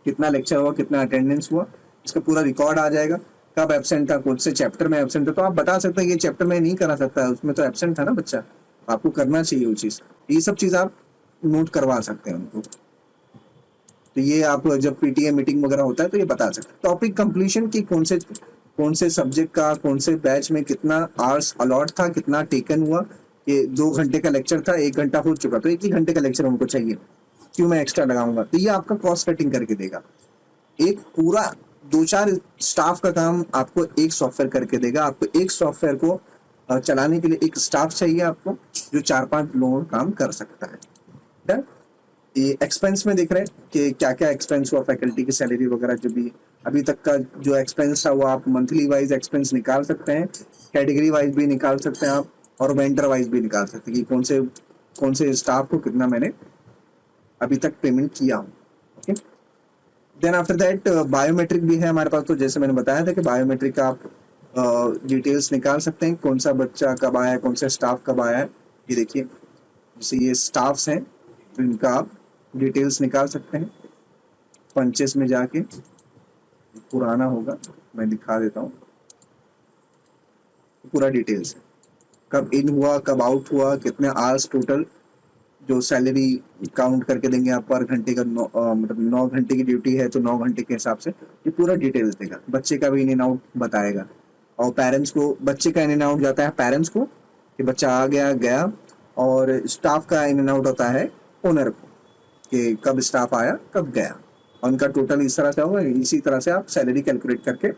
कितना लेक्चर हुआ, कितना अटेंडेंस हुआ, इसका पूरा रिकॉर्ड आ जाएगा। कब एब्सेंट था, कौन से चैप्टर में एब्सेंट था, तो आप बता सकते हैं ये चैप्टर में नहीं करा सकता है, उसमें तो एब्सेंट था ना बच्चा, आपको करना चाहिए वो चीज़। ये सब चीज़ आप नोट करवा सकते हैं उनको। तो ये आप जब पीटीए मीटिंग वगैरह होता है तो ये बता सकते हैं। टॉपिक कंप्लीशन की कौन से सब्जेक्ट का, कौन से बैच में कितना आवर्स अलॉट था, कितना टेकन हुआ। ये 2 घंटे का लेक्चर था, 1 घंटा हो चुका, तो 1 ही घंटे का लेक्चर उनको चाहिए, क्यों मैं एक्स्ट्रा लगाऊंगा। तो ये आपका कॉस्ट कटिंग करके देगा। एक पूरा 2-4 स्टाफ का काम आपको एक सॉफ्टवेयर करके देगा। आपको एक सॉफ्टवेयर को चलाने के लिए एक स्टाफ चाहिए आपको, जो 4-5 लोगों का काम कर सकता है। डन। ये एक्सपेंस में देख रहे हैं कि क्या क्या एक्सपेंस हुआ, फैकल्टी की सैलरी वगैरह, जो भी अभी तक का जो एक्सपेंस था वो आप मंथली वाइज एक्सपेंस निकाल सकते हैं, कैटेगरी वाइज भी निकाल सकते हैं आप, और वेंडर वाइज भी निकाल सकते हैं कि कौन से स्टाफ को कितना मैंने अभी तक पेमेंट किया हूँ। Okay, then after that biometric भी है हमारे पास। तो जैसे मैंने बताया था कि बायोमेट्रिक का आप डिटेल्स निकाल सकते हैं, कौन सा बच्चा कब आया है, कौन सा स्टाफ कब आया है। ये देखिए, जैसे ये स्टाफ्स हैं तो इनका आप डिटेल्स निकाल सकते हैं। पंचेस में जाके, पुराना होगा, मैं दिखा देता हूँ, पूरा डिटेल्स है, कब इन हुआ, कब आउट हुआ, कितने आवर्स टोटल, जो सैलरी काउंट करके देंगे आप पर घंटे का, मतलब 9 घंटे की ड्यूटी है तो 9 घंटे के हिसाब से ये पूरा डिटेल्स देगा। बच्चे का भी इन एंड आउट बताएगा, और पेरेंट्स को, बच्चे का इन एंड आउट जाता है पेरेंट्स को कि बच्चा आ गया गया, और स्टाफ का इन एंड आउट होता है ओनर को कि कब स्टाफ आया कब गया, और उनका टोटल इस तरह से होगा। इसी तरह से आप सैलरी कैलकुलेट करके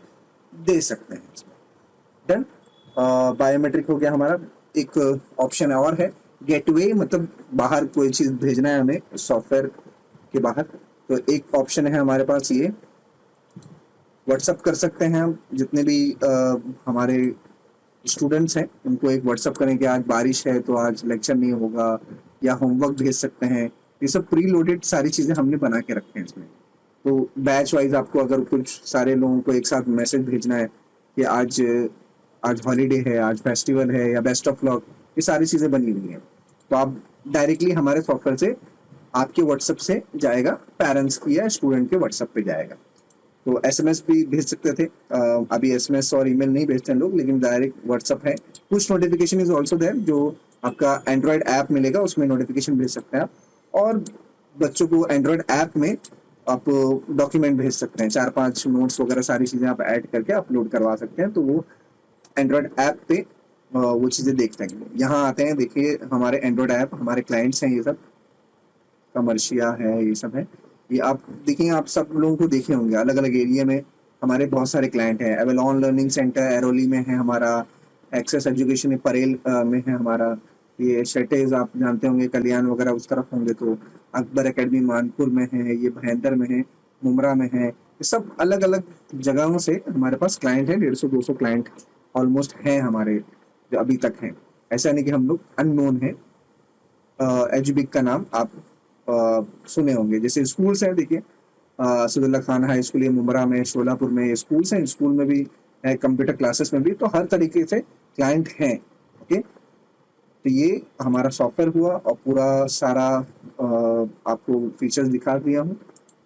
दे सकते हैं। डन। बायोमेट्रिक हो गया हमारा। एक ऑप्शन और है, गेटवे मतलब बाहर कोई चीज़ भेजना है हमें सॉफ्टवेयर के बाहर, तो एक ऑप्शन है हमारे पास ये। व्हाट्सएप कर सकते हैं हम, जितने भी हमारे स्टूडेंट्स हैं उनको एक व्हाट्सएप करें कि आज बारिश है तो आज लेक्चर नहीं होगा, या होमवर्क भेज सकते हैं। ये सब प्री लोडेड सारी चीज़ें हमने बना के रखे हैं इसमें। तो बैच वाइज आपको अगर कुछ सारे लोगों को एक साथ मैसेज भेजना है कि आज आज हॉलीडे है, आज फेस्टिवल है, या बेस्ट ऑफ लक, ये सारी चीज़ें बनी हुई हैं। तो आप डायरेक्टली हमारे सॉफ्टवेयर से आपके व्हाट्सएप से जाएगा, पेरेंट्स की या स्टूडेंट के व्हाट्सएप पे जाएगा। तो एसएमएस भी भेज सकते थे, अभी एसएमएस और ईमेल नहीं भेजते हैं लोग, लेकिन डायरेक्ट व्हाट्सएप है। Push notification is also there, जो आपका एंड्रॉयड ऐप मिलेगा उसमें नोटिफिकेशन भेज सकते हैं आप। और बच्चों को एंड्रॉयड ऐप में आप डॉक्यूमेंट भेज सकते हैं, 4-5 नोट्स वगैरह सारी चीज़ें आप ऐड करके अपलोड करवा सकते हैं, तो वो एंड्रॉयड ऐप पे वो चीज़ें देख सकेंगे। यहाँ आते हैं, देखिए हमारे एंड्रॉयड ऐप, हमारे क्लाइंट्स हैं ये सब, कमर्शिया है, ये सब है। ये आप देखेंगे, आप सब लोगों को देखे होंगे, अलग अलग एरिया में हमारे बहुत सारे क्लाइंट हैं। एवेलॉन लर्निंग सेंटर एरोली में है हमारा, एक्सेस एजुकेशन परेल में है हमारा, ये शेटेज आप जानते होंगे, कल्याण वगैरह उस तरफ होंगे, तो अकबर एकेडमी मानपुर में है, ये भयंदर में है, मुमरा में है। ये सब अलग अलग जगहों से हमारे पास क्लाइंट है, 150-200 क्लाइंट ऑलमोस्ट हैं हमारे जो अभी तक हैं। ऐसा नहीं कि हम लोग अननोन हैं। एजुबिक का नाम आप सुने होंगे। जैसे स्कूल्स हैं, देखिए सदुल्ला खान हाई स्कूल, ये मुमरा में, शोलापुर में ये स्कूल्स हैं, स्कूल में भी है, कंप्यूटर क्लासेस में भी, तो हर तरीके से क्लाइंट हैं। ओके, तो ये हमारा सॉफ्टवेयर हुआ, और पूरा सारा आपको फीचर्स दिखा दिया हूँ,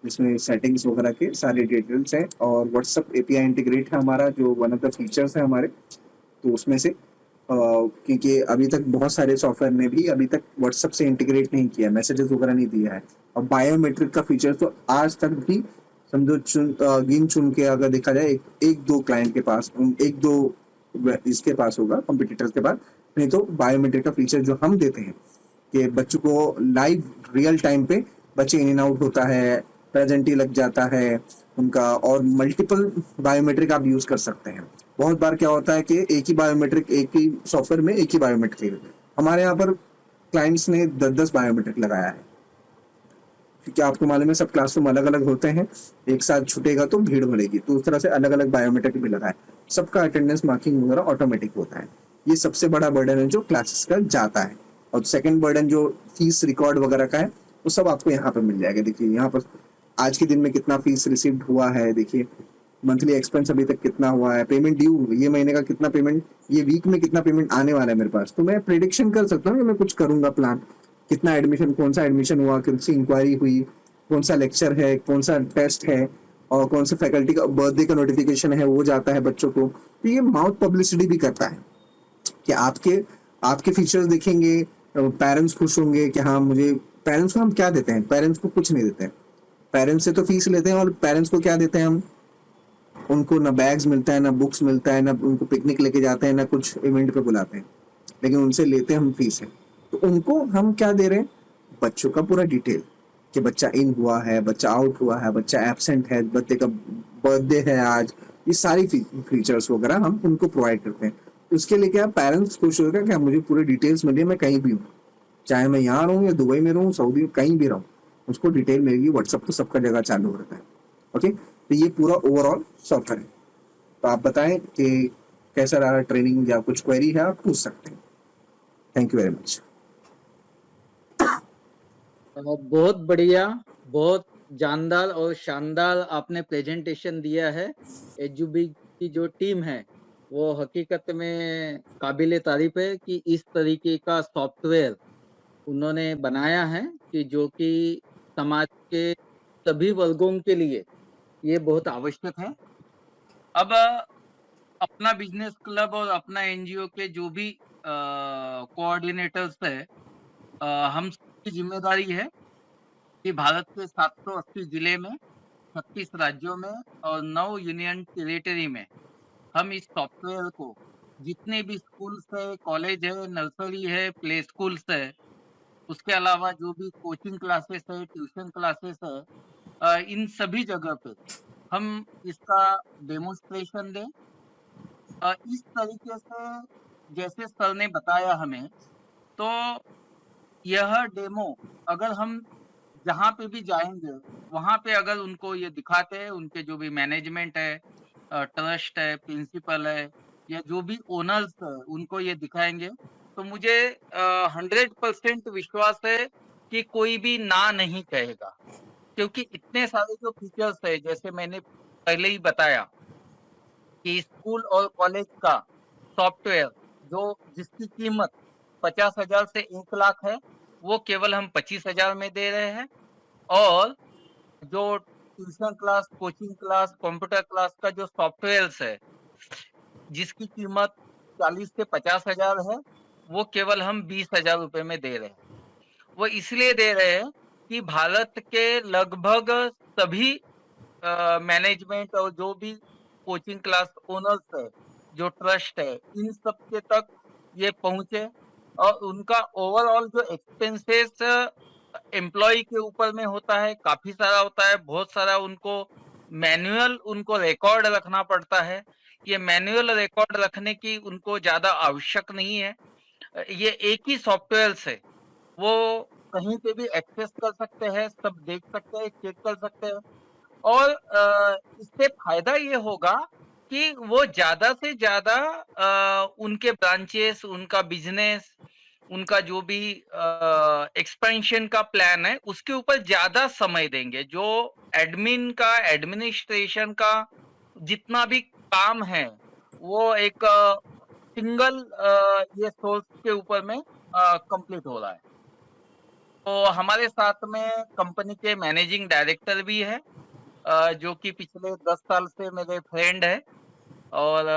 जिसमें सेटिंग्स वगैरह के सारे डिटेल्स हैं। और व्हाट्सएप एपीआई इंटीग्रेट है हमारा, जो वन ऑफ द फीचर्स है हमारे। तो उसमें से क्योंकि अभी तक बहुत सारे सॉफ्टवेयर ने भी अभी तक व्हाट्सएप से इंटीग्रेट नहीं किया, मैसेजेस वगैरह नहीं दिया है। और बायोमेट्रिक का फीचर तो आज तक भी समझो गिन चुन के अगर देखा जाए, एक दो क्लाइंट के पास, एक दो इसके पास होगा, कॉम्पिटिटर्स के पास। नहीं तो बायोमेट्रिक का फीचर जो हम देते हैं कि बच्चों को लाइव रियल टाइम पे बच्चे इन एंड आउट होता है, प्रेजेंट ही लग जाता है उनका, और मल्टीपल बायोमेट्रिक आप यूज कर सकते हैं। बहुत बार क्या होता है कि एक ही बायोमेट्रिक, एक ही सॉफ्टवेयर में एक ही बायोमेट्रिक, हमारे यहाँ पर क्लाइंट्स ने 10-10 बायोमेट्रिक लगाया है, क्योंकि आपको मालूम है सब क्लासरूम अलग अलग होते हैं, एक साथ छूटेगा तो भीड़ बढ़ेगी, तो उस तरह से अलग अलग बायोमेट्रिक भी लगाए। सबका अटेंडेंस मार्किंग वगैरह ऑटोमेटिक होता है। ये सबसे बड़ा बर्डन है जो क्लासेस का जाता है। और सेकंड बर्डन जो फीस रिकॉर्ड वगैरह का है, वो सब आपको यहाँ पर मिल जाएगा। देखिए यहाँ पर आज के दिन में कितना फीस रिसीव्ड हुआ है, देखिए मंथली एक्सपेंस अभी तक कितना हुआ है, पेमेंट ड्यू ये महीने का कितना पेमेंट, ये वीक में कितना पेमेंट आने वाला है मेरे पास। तो मैं प्रिडिक्शन कर सकता हूँ कि मैं कुछ करूंगा प्लान, कितना एडमिशन, कौन सा एडमिशन हुआ, कौन सी इंक्वायरी हुई, कौन सा लेक्चर है, कौन सा टेस्ट है, और कौन से फैकल्टी का बर्थडे का नोटिफिकेशन है वो जाता है बच्चों को। तो ये माउथ पब्लिसिटी भी करता है कि आपके आपके फीचर्स देखेंगे, पेरेंट्स खुश होंगे कि हाँ मुझे। पेरेंट्स को हम क्या देते हैं? पेरेंट्स को कुछ नहीं देते हैं। पेरेंट्स से तो फीस लेते हैं, और पेरेंट्स को क्या देते हैं हम? उनको ना बैग्स मिलता है, ना बुक्स मिलता है, ना उनको पिकनिक लेके जाते हैं, ना कुछ इवेंट पे बुलाते हैं, लेकिन उनसे लेते हैं हम फीस है। तो उनको हम क्या दे रहे हैं? बच्चों का पूरा डिटेल, कि बच्चा इन हुआ है, बच्चा आउट हुआ है, बच्चा एब्सेंट है, बच्चे का बर्थडे है आज, ये सारी फीचर्स वगैरह हम उनको प्रोवाइड करते हैं। उसके लिए क्या पेरेंट्स खुश होगा कि मुझे पूरे डिटेल्स मिले, मैं कहीं भी हूँ, चाहे मैं यहाँ रहूँ या दुबई में रहूँ, सऊदी में, कहीं भी रहूँ, उसको डिटेल मिलेगी। व्हाट्सअप तो सबका जगह चालू रहता है। ओके, तो ये पूरा ओवरऑल सॉफ्टवेयर है। तो आप बताएं कि कैसा रहा ट्रेनिंग, या कुछ क्वेरी है आप पूछ सकते हैं। Thank you very much. बहुत बढ़िया, बहुत जानदार और शानदार आपने प्रेजेंटेशन दिया है। एजुबी की जो टीम है वो हकीकत में काबिले तारीफ है कि इस तरीके का सॉफ्टवेयर उन्होंने बनाया है कि जो कि समाज के सभी वर्गों के लिए ये बहुत आवश्यक है। अब अपना बिजनेस क्लब और अपना एनजीओ के जो भी कोऑर्डिनेटर्स है, हम सबकी जिम्मेदारी है कि भारत के 780 जिले में, 36 राज्यों में और 9 यूनियन टेरिटरी में हम इस सॉफ्टवेयर को जितने भी स्कूल्स है, कॉलेज है, नर्सरी है, प्ले स्कूल्स है, उसके अलावा जो भी कोचिंग क्लासेस है, ट्यूशन क्लासेस है, इन सभी जगह पे हम इसका डेमोन्स्ट्रेशन दें। इस तरीके से जैसे सर ने बताया हमें, तो यह डेमो अगर हम जहाँ पे भी जाएँगे, वहाँ पे अगर उनको ये दिखाते हैं, उनके जो भी मैनेजमेंट है, ट्रस्ट है, प्रिंसिपल है या जो भी ओनर्स है, उनको ये दिखाएँगे, तो मुझे 100% विश्वास है कि कोई भी ना नहीं कहेगा। क्योंकि इतने सारे जो फीचर्स है, जैसे मैंने पहले ही बताया कि स्कूल और कॉलेज का सॉफ्टवेयर जो जिसकी कीमत 50,000 से 1 लाख है, वो केवल हम 25,000 में दे रहे हैं और जो tuition class, coaching class, computer class का जो सॉफ्टवेयर्स है, जिसकी कीमत 40 से 50,000 है, वो केवल हम 20,000 रुपए में दे रहे हैं। वो इसलिए दे रहे हैं कि भारत के लगभग सभी मैनेजमेंट और जो भी कोचिंग क्लास ओनर्स है, जो ट्रस्ट है, इन सब के तक ये पहुँचे और उनका ओवरऑल जो एक्सपेंसेस एम्प्लॉयी के ऊपर में होता है, काफ़ी सारा होता है, बहुत सारा उनको मैनुअल उनको रिकॉर्ड रखना पड़ता है। ये मैनुअल रिकॉर्ड रखने की उनको ज़्यादा आवश्यक नहीं है। ये एक ही सॉफ्टवेयर से वो कहीं पे भी एक्सेस कर सकते हैं, सब देख सकते हैं, चेक कर सकते हैं। और इससे फायदा ये होगा कि वो ज़्यादा से ज़्यादा उनके ब्रांचेस, उनका बिज़नेस, उनका जो भी एक्सपेंशन का प्लान है, उसके ऊपर ज़्यादा समय देंगे। जो एडमिन का, एडमिनिस्ट्रेशन का जितना भी काम है, वो एक सिंगल ये सोर्स के ऊपर में कंप्लीट हो रहा है। तो हमारे साथ में कंपनी के मैनेजिंग डायरेक्टर भी है, जो कि पिछले 10 साल से मेरे फ्रेंड है और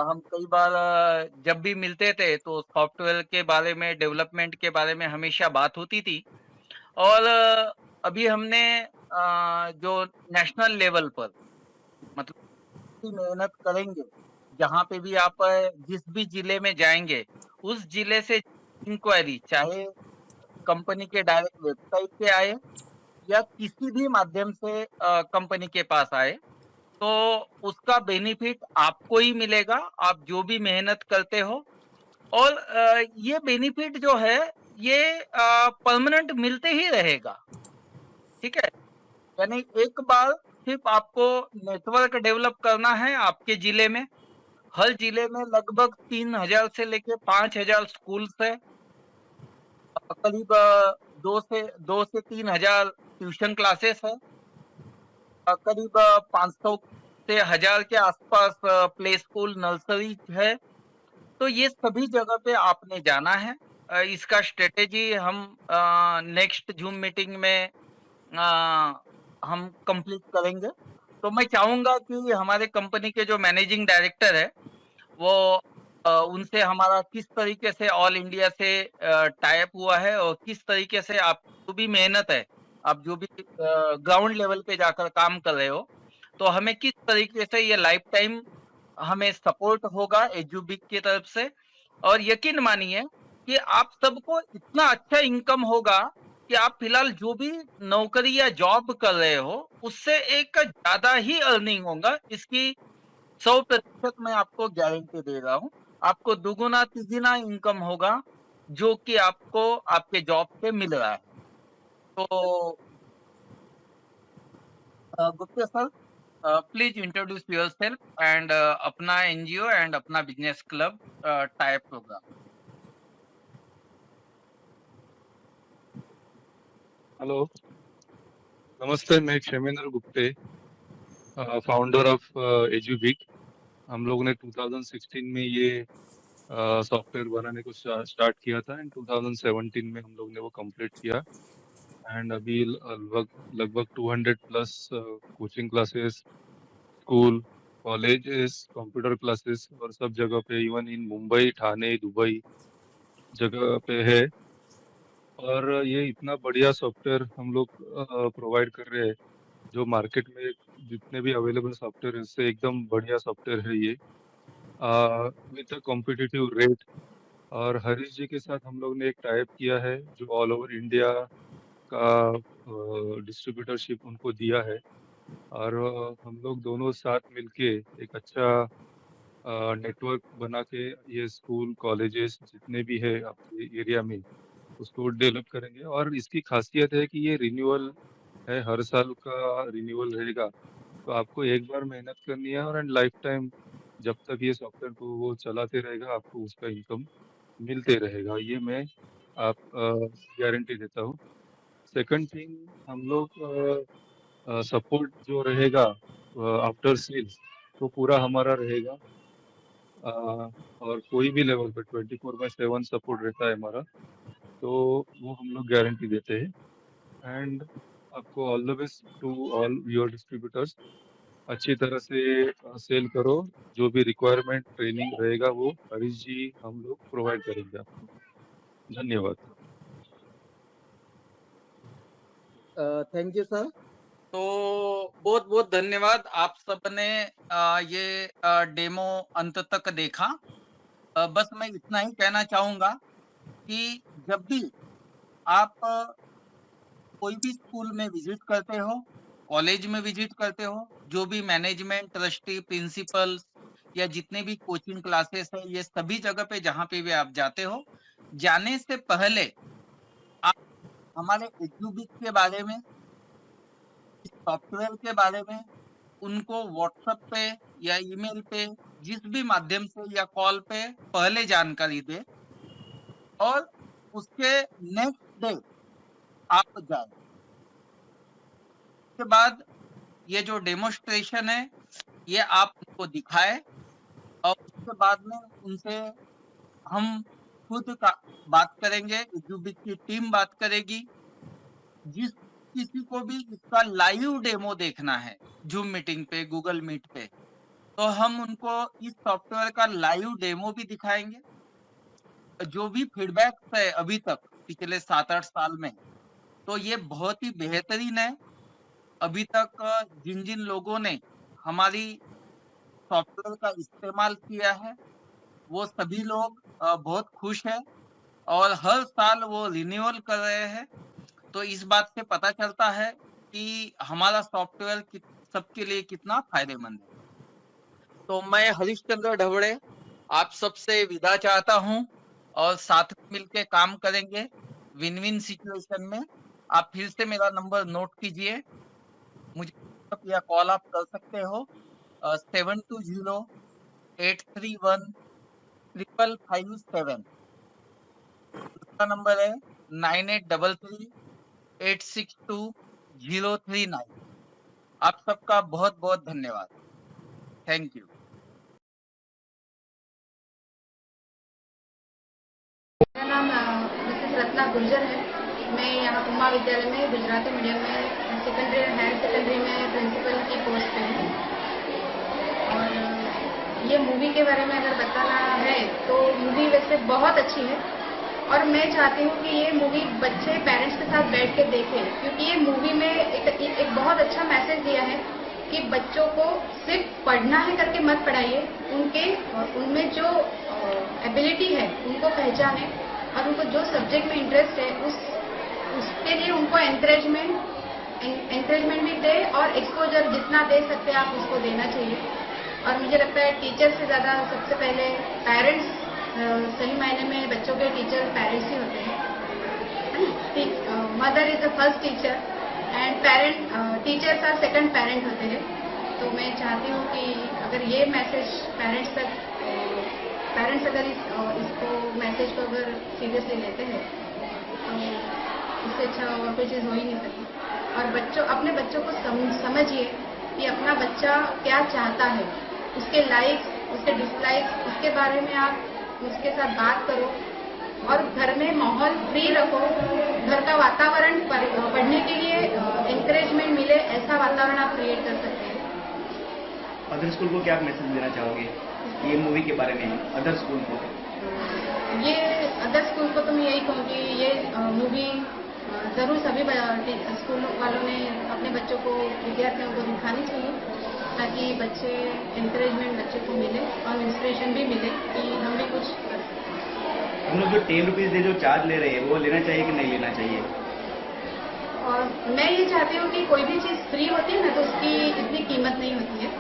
हम कई बार जब भी मिलते थे तो सॉफ्टवेयर के बारे में, डेवलपमेंट के बारे में हमेशा बात होती थी और अभी हमने जो नेशनल लेवल पर मतलब इतनी मेहनत करेंगे, जहाँ पे भी आप जिस भी जिले में जाएँगे, उस जिले से इंक्वायरी चाहे कंपनी के डायरेक्ट वेबसाइट पे आए या किसी भी माध्यम से कंपनी के पास आए, तो उसका बेनिफिट आपको ही मिलेगा, आप जो भी मेहनत करते हो और ये बेनिफिट जो है ये परमानेंट मिलते ही रहेगा, ठीक है? यानी एक बार सिर्फ आपको नेटवर्क डेवलप करना है आपके जिले में, हर जिले में लगभग 3,000 से लेके 5,000 स्कूल्स है, करीब 2 से 3,000 ट्यूशन क्लासेस है, करीब 500 से 1,000 के आसपास प्ले स्कूल, नर्सरी है। तो ये सभी जगह पे आपने जाना है। इसका स्ट्रैटेजी हम नेक्स्ट ज़ूम मीटिंग में अ, हम कंप्लीट करेंगे। तो मैं चाहूँगा कि हमारे कंपनी के जो मैनेजिंग डायरेक्टर है, वो उनसे हमारा किस तरीके से ऑल इंडिया से टाई अप हुआ है और किस तरीके से आप जो भी मेहनत है, आप जो भी ग्राउंड लेवल पे जाकर काम कर रहे हो, तो हमें किस तरीके से ये लाइफ टाइम हमें सपोर्ट होगा एजुबिक की तरफ से और यकीन मानिए कि आप सबको इतना अच्छा इनकम होगा कि आप फिलहाल जो भी नौकरी या जॉब कर रहे हो, उससे एक ज़्यादा ही अर्निंग होगा। इसकी 100% मैं आपको गारंटी दे रहा हूँ। आपको दुगुना तिगुना इनकम होगा, जो कि आपको आपके जॉब से मिल रहा है। तो Gupta sir, please introduce yourself and अपना एनजीओ एंड अपना business club type program. Hello, नमस्ते। मैं क्षेमेंद्र गुप्ते, फाउंडर ऑफ एजुबिक। हम लोग ने 2016 में ये सॉफ्टवेयर बनाने को स्टार्ट किया था एंड 2017 में हम लोग ने वो कंप्लीट किया। एंड अभी लगभग लगभग 200 plus coaching classes, school, colleges, computer classes और सब जगह पे, even in Mumbai, Thane, Dubai जगह पे है। और ये इतना बढ़िया सॉफ्टवेयर हम लोग प्रोवाइड कर रहे हैं, जो मार्केट में जितने भी अवेलेबल सॉफ्टवेयर है उससे एकदम बढ़िया सॉफ्टवेयर है ये, विद अ कॉम्पिटिटिव रेट। और हरीश जी के साथ हम लोग ने एक टाइप किया है जो ऑल ओवर इंडिया का डिस्ट्रीब्यूटरशिप उनको दिया है। और हम लोग दोनों साथ मिलके एक अच्छा नेटवर्क बना के ये स्कूल, कॉलेजेस जितने भी है आपके एरिया में, उसको डेवलप करेंगे। और इसकी खासियत है कि ये रिन्यूअल है, हर साल का रिन्यूअल रहेगा। तो आपको एक बार मेहनत करनी है और एंड लाइफ टाइम जब तक ये सॉफ्टवेयर को वो चलाते रहेगा आपको उसका इनकम मिलते रहेगा। ये मैं आप गारंटी देता हूँ। सेकंड थिंग, हम लोग सपोर्ट जो रहेगा आफ्टर सेल्स तो पूरा हमारा रहेगा। अ, और कोई भी लेवल पे 24/7 सपोर्ट रहता है हमारा। तो वो हम लोग गारंटी देते हैं। एंड आपको all the best to all your distributors. अच्छी तरह से सेल करो। जो भी रिक्वायरमेंट ट्रेनिंग रहेगा वो हरीश जी हम लोग प्रोवाइड करेंगे आपको। धन्यवाद। Thank you sir. तो बहुत बहुत धन्यवाद, आप सबने ये डेमो अंत तक देखा। बस मैं इतना ही कहना चाहूंगा कि जब भी आप कोई भी स्कूल में विजिट करते हो, कॉलेज में विजिट करते हो, जो भी मैनेजमेंट, ट्रस्टी, प्रिंसिपल या जितने भी कोचिंग क्लासेस है, ये सभी जगह पे जहाँ पे भी आप जाते हो, जाने से पहले आप हमारे एजुबिक के बारे में, इस सॉफ्टवेयर के बारे में उनको व्हाट्सएप पे या ईमेल पे, जिस भी माध्यम से या कॉल पे पहले जानकारी दे, और उसके नेक्स्ट डे आप जाए। उसके बाद ये जो डेमोस्ट्रेशन है ये आप उनको दिखाए, और उसके बाद में उनसे हम खुद का बात करेंगे, एजुबिक की टीम बात करेगी। जिस किसी को भी इसका लाइव डेमो देखना है जूम मीटिंग पे, गूगल मीट पे, तो हम उनको इस सॉफ्टवेयर का लाइव डेमो भी दिखाएंगे। जो भी फीडबैक है अभी तक पिछले 7-8 साल में, तो ये बहुत ही बेहतरीन है। अभी तक जिन जिन लोगों ने हमारी सॉफ्टवेयर का इस्तेमाल किया है वो सभी लोग बहुत खुश हैं, और हर साल वो रिन्यूअल कर रहे हैं। तो इस बात से पता चलता है कि हमारा सॉफ्टवेयर सबके लिए कितना फायदेमंद है। तो मैं हरीशचंद्र ढवड़े आप सबसे विदा चाहता हूं, और साथ में मिलकर काम करेंगे विन विन सिचुएशन में। आप फिर से मेरा नंबर नोट कीजिए, मुझे या कॉल आप कर सकते हो। 7208315557। दूसरा नंबर है 9833862039। आप सबका बहुत बहुत धन्यवाद। Thank you. मेरा नाम मिसेस रत्ना गुर्जर है। मैं यहाँ उमा विद्यालय में गुजराती मीडियम में सेकेंडरी हायर सेकेंडरी में प्रिंसिपल की पोस्ट पे हूँ। और ये मूवी के बारे में अगर बताना है तो मूवी वैसे बहुत अच्छी है, और मैं चाहती हूँ कि ये मूवी बच्चे पेरेंट्स के साथ बैठ के देखें, क्योंकि ये मूवी में एक बहुत अच्छा मैसेज दिया है कि बच्चों को सिर्फ पढ़ना है करके मत पढ़ाइए, उनमें जो एबिलिटी है उनको पहचाने, और उनको जो सब्जेक्ट में इंटरेस्ट है उसके लिए उनको एनकरेजमेंट भी दे, और एक्सपोजर जितना दे सकते हैं आप उसको देना चाहिए। और मुझे लगता है टीचर से ज़्यादा सबसे पहले पेरेंट्स, सही मायने में बच्चों के टीचर पेरेंट्स ही होते हैं। Mother is the first teacher and teachers are second parent होते हैं। तो मैं चाहती हूँ कि अगर ये मैसेज पेरेंट्स अगर इसको मैसेज को अगर सीरियसली लेते हैं तो इससे अच्छा और कोई चीज़ हो ही नहीं सकती। और अपने बच्चों को समझिए कि अपना बच्चा क्या चाहता है, उसके लाइक्स, उसके डिसलाइक्स, उसके बारे में आप उसके साथ बात करो, और घर में माहौल फ्री रखो। घर का वातावरण पढ़ने के लिए एनकरेजमेंट मिले, ऐसा वातावरण आप क्रिएट कर सकते हैं। अदर स्कूल को क्या मैसेज देना चाहोगे ये मूवी के बारे में? अदर स्कूल को तो मैं यही कहूँगी, ये मूवी ज़रूर सभी स्कूल वालों ने अपने बच्चों को, विद्यार्थियों को दिखानी चाहिए, ताकि बच्चे एनकरेजमेंट बच्चे को मिले और इंस्पिरेशन भी मिले कि हम भी कुछ कर सकते हैं। हम लोग जो 10 रुपीज़ दे जो चार्ज ले रहे हैं वो लेना चाहिए कि नहीं लेना चाहिए? और मैं ये चाहती हूँ कि कोई भी चीज़ फ्री होती है ना तो उसकी इतनी कीमत नहीं होती है।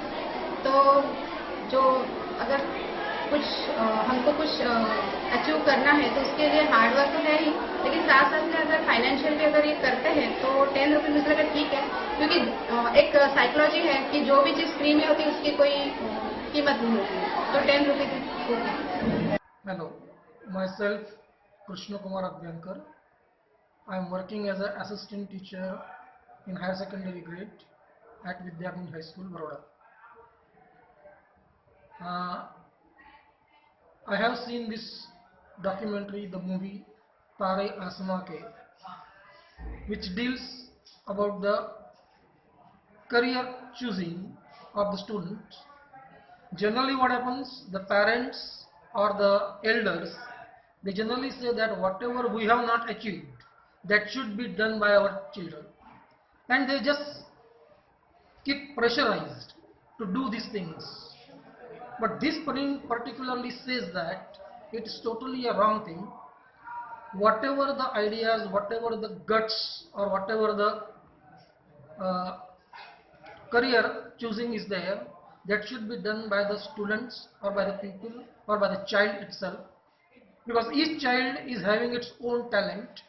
तो जो अगर कुछ हमको कुछ अचीव करना है तो उसके लिए हार्ड वर्क तो है ही, लेकिन साथ साथ में अगर फाइनेंशियल भी अगर ये करते हैं तो 10 रुपीज मुझे लगा ठीक है, क्योंकि एक साइकोलॉजी है कि जो भी चीज़ फ्री में होती है उसकी कोई कीमत नहीं होती, तो 10 rupees. Hello, myself Krishna Kumar Abhyankar. I am working as an assistant teacher in higher secondary grade at Vidyakund High School, Baroda. I have seen this documentary, the movie Tare Asma Ke, which deals about the career choosing of the students. Generally what happens, the parents or the elders, they generally say that whatever we have not achieved, that should be done by our children, and they just keep pressurized to do these things. But this particularly says that it is totally a wrong thing. Whatever the ideas, whatever the guts, or whatever the career choosing is there, that should be done by the students or by the people or by the child itself, because each child is having its own talent.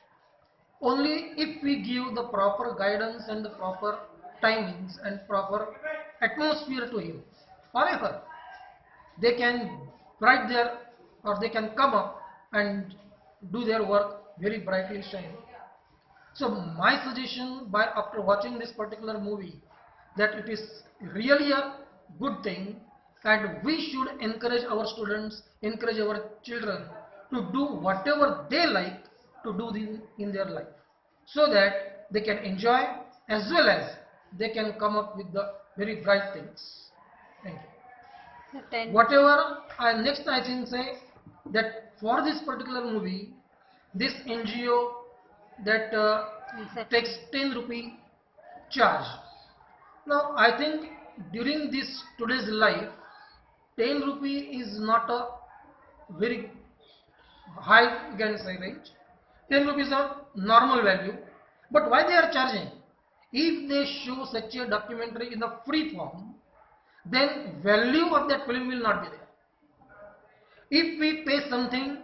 Only if we give the proper guidance and the proper timings and proper atmosphere to him or her, they can write their, or they can come up and do their work very brightly shining. So my suggestion, by after watching this particular movie, that it is really a good thing, and we should encourage our students, encourage our children to do whatever they like to do in their life, so that they can enjoy as well as they can come up with the very bright things. Thank you. Whatever next I think say that for this particular movie, this NGO that takes 10 rupee charge. Now I think during this today's life, 10 rupee is not a very high, you can say, range. 10 rupees is a normal value, but why they are charging? If they show such a documentary in a free form, then value of that film will not be there. If we pay something,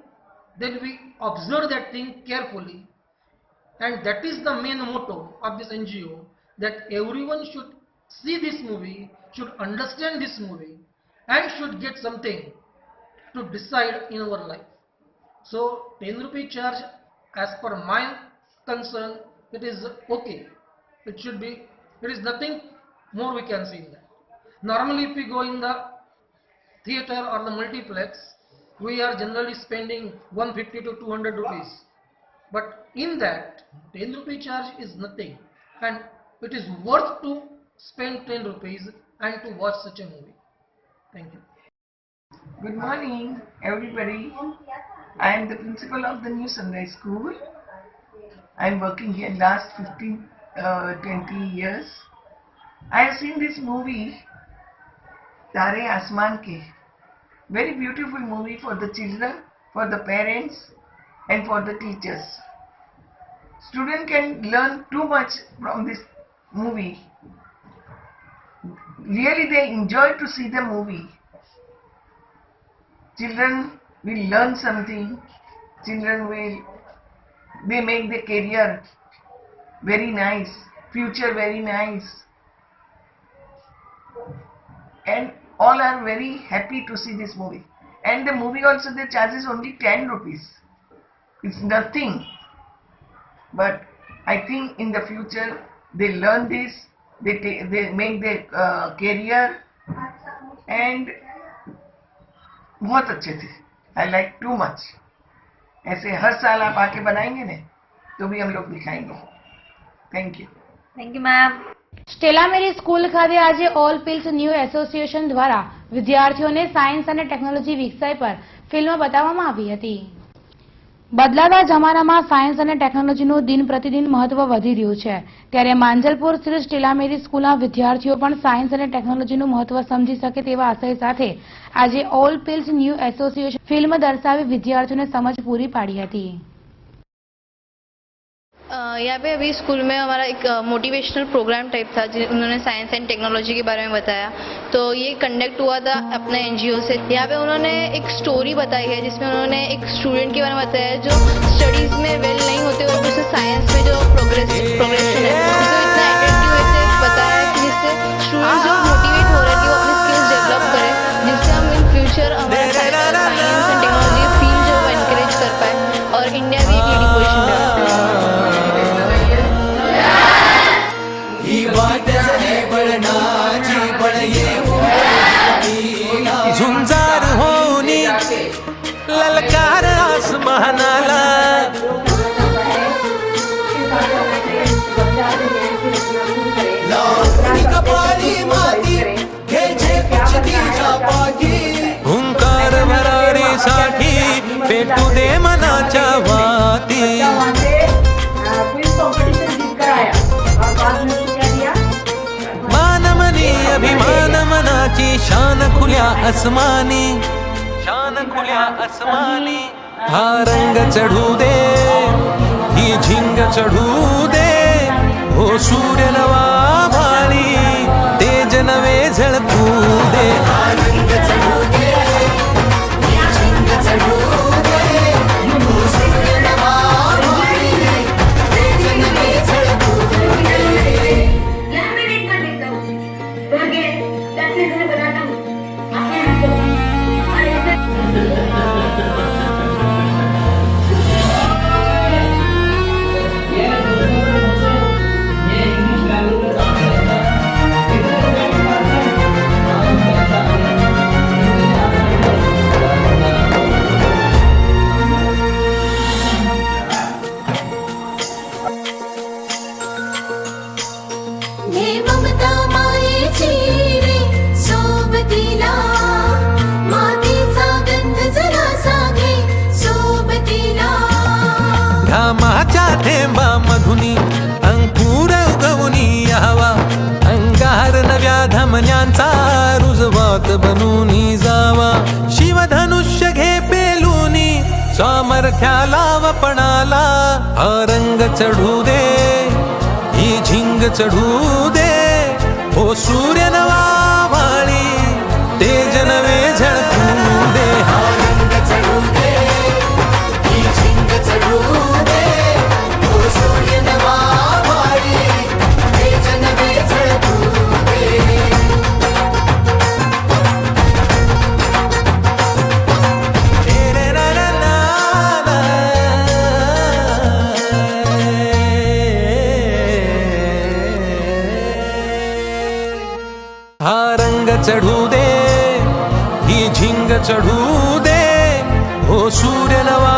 then we observe that thing carefully, and that is the main motto of this NGO, that everyone should see this movie, should understand this movie, and should get something to decide in our life. So 10 rupee charge, as per my concern, it is okay. It should be, there is nothing more we can see in that. Normally if we go in the theater or the multiplex, we are generally spending 150 to 200 rupees. But in that, 10 rupee charge is nothing, and it is worth to spend 10 rupees and to watch such a movie. Thank you. Good morning, everybody. I am the principal of the New Sunrise School. I am working here last 20 years. I have seen this movie, Tare Asman Ke. Very beautiful movie for the children, for the parents, and for the teachers. Students can learn too much from this movie. Really, they enjoy to see the movie. Children will learn something. They make their career very nice, future very nice, and all are very happy to see this movie. And the movie also, the charges only 10 rupees. It's nothing. But I think in the future they learn this, they make their career, and बहुत अच्छे थे. I like too much. ऐसे हर साल आप आके बनाएंगे ने तो भी हम लोग दिखाएंगे. Thank you. Thank you, ma'am. Stella Mary school ખાતે આજે ઓલ પીલ્સ ન્યૂ એસોસિએશન દ્વારા વિદ્યાર્થીઓને સાયન્સ અને ટેકનોલોજી વિષય પર ફિલ્મ બતાવવામાં આવી હતી. બદલાતા જમાનામાં સાયન્સ અને ટેકનોલોજીનું દિન પ્રતિદિન મહત્વ વધી રહ્યું છે, ત્યારે માંજલપુર સ્થિત સ્ટેલા મેરી સ્કૂલના વિદ્યાર્થીઓ પણ સાયન્સ અને ટેકનોલોજીનું મહત્વ સમજી શકે તેવા આશય સાથે આજે all peels new association film દર્શાવી વિદ્યાર્થીઓને સમજ પૂરી પાડી હતી. यहाँ पे अभी स्कूल में हमारा एक मोटिवेशनल प्रोग्राम टाइप था, उन्होंने साइंस एंड टेक्नोलॉजी के बारे में बताया। तो ये कंडक्ट हुआ था अपने एनजीओ से। यहाँ पे उन्होंने एक स्टोरी बताई है जिसमें उन्होंने एक स्टूडेंट के बारे में बताया जो स्टडीज में वेल नहीं होते और उससे साइंस में जो प्रोग्रेशन है उसको इतना अट्रैक्टिव वैसे बताया कि जिससे स्टूडेंट जो मोटिवेट हो रहे हैं कि वो अपनी स्किल्स डेवलप करें, जिससे हम इन फ्यूचर हमारा साइंस एंड टेक्नोलॉजी फील्ड जो एनकरेज कर पाए और इंडिया भी एक लीडिंग पोजिशन पे आ पाए। झुंजार होनी ललकार आसमानाला हुंकार भरारीसाठी पेटू दे मनाच्या वाती। मानमनी अभिमान मनाची शान खुल्या आसमानी, शान खुल्या आसमानी। हा रंग चढू दे, ही झिंग चढू दे, हो सूर्य नवा भाळी तेज नवे झळकू दे। हा रंग चढू दे, ही झिंग चढू दे, हो सूर्य नवा भाळी तेज नवे झळकू दे। घामाच्या थेंबा मधुनी अंकुर उगवूनी यावा, अंगार नव्या धमन्यांचा रुजवात बनूनी जावा। शिवधनुष्य घे पेलूनी सामर्थ्याला वपणाला, हा रंग चढू दे, ही झिंग चढू दे, हो सूर्य नवा भाळी तेज नवे झळकू दे। हा रंग चढू दे, ही झिंग चढू दे, हो सूर्य नवा भाळी तेज नवे झळकू दे। हा रंग चढू दे, ही झिंग चढू दे, हो सूर्य नवा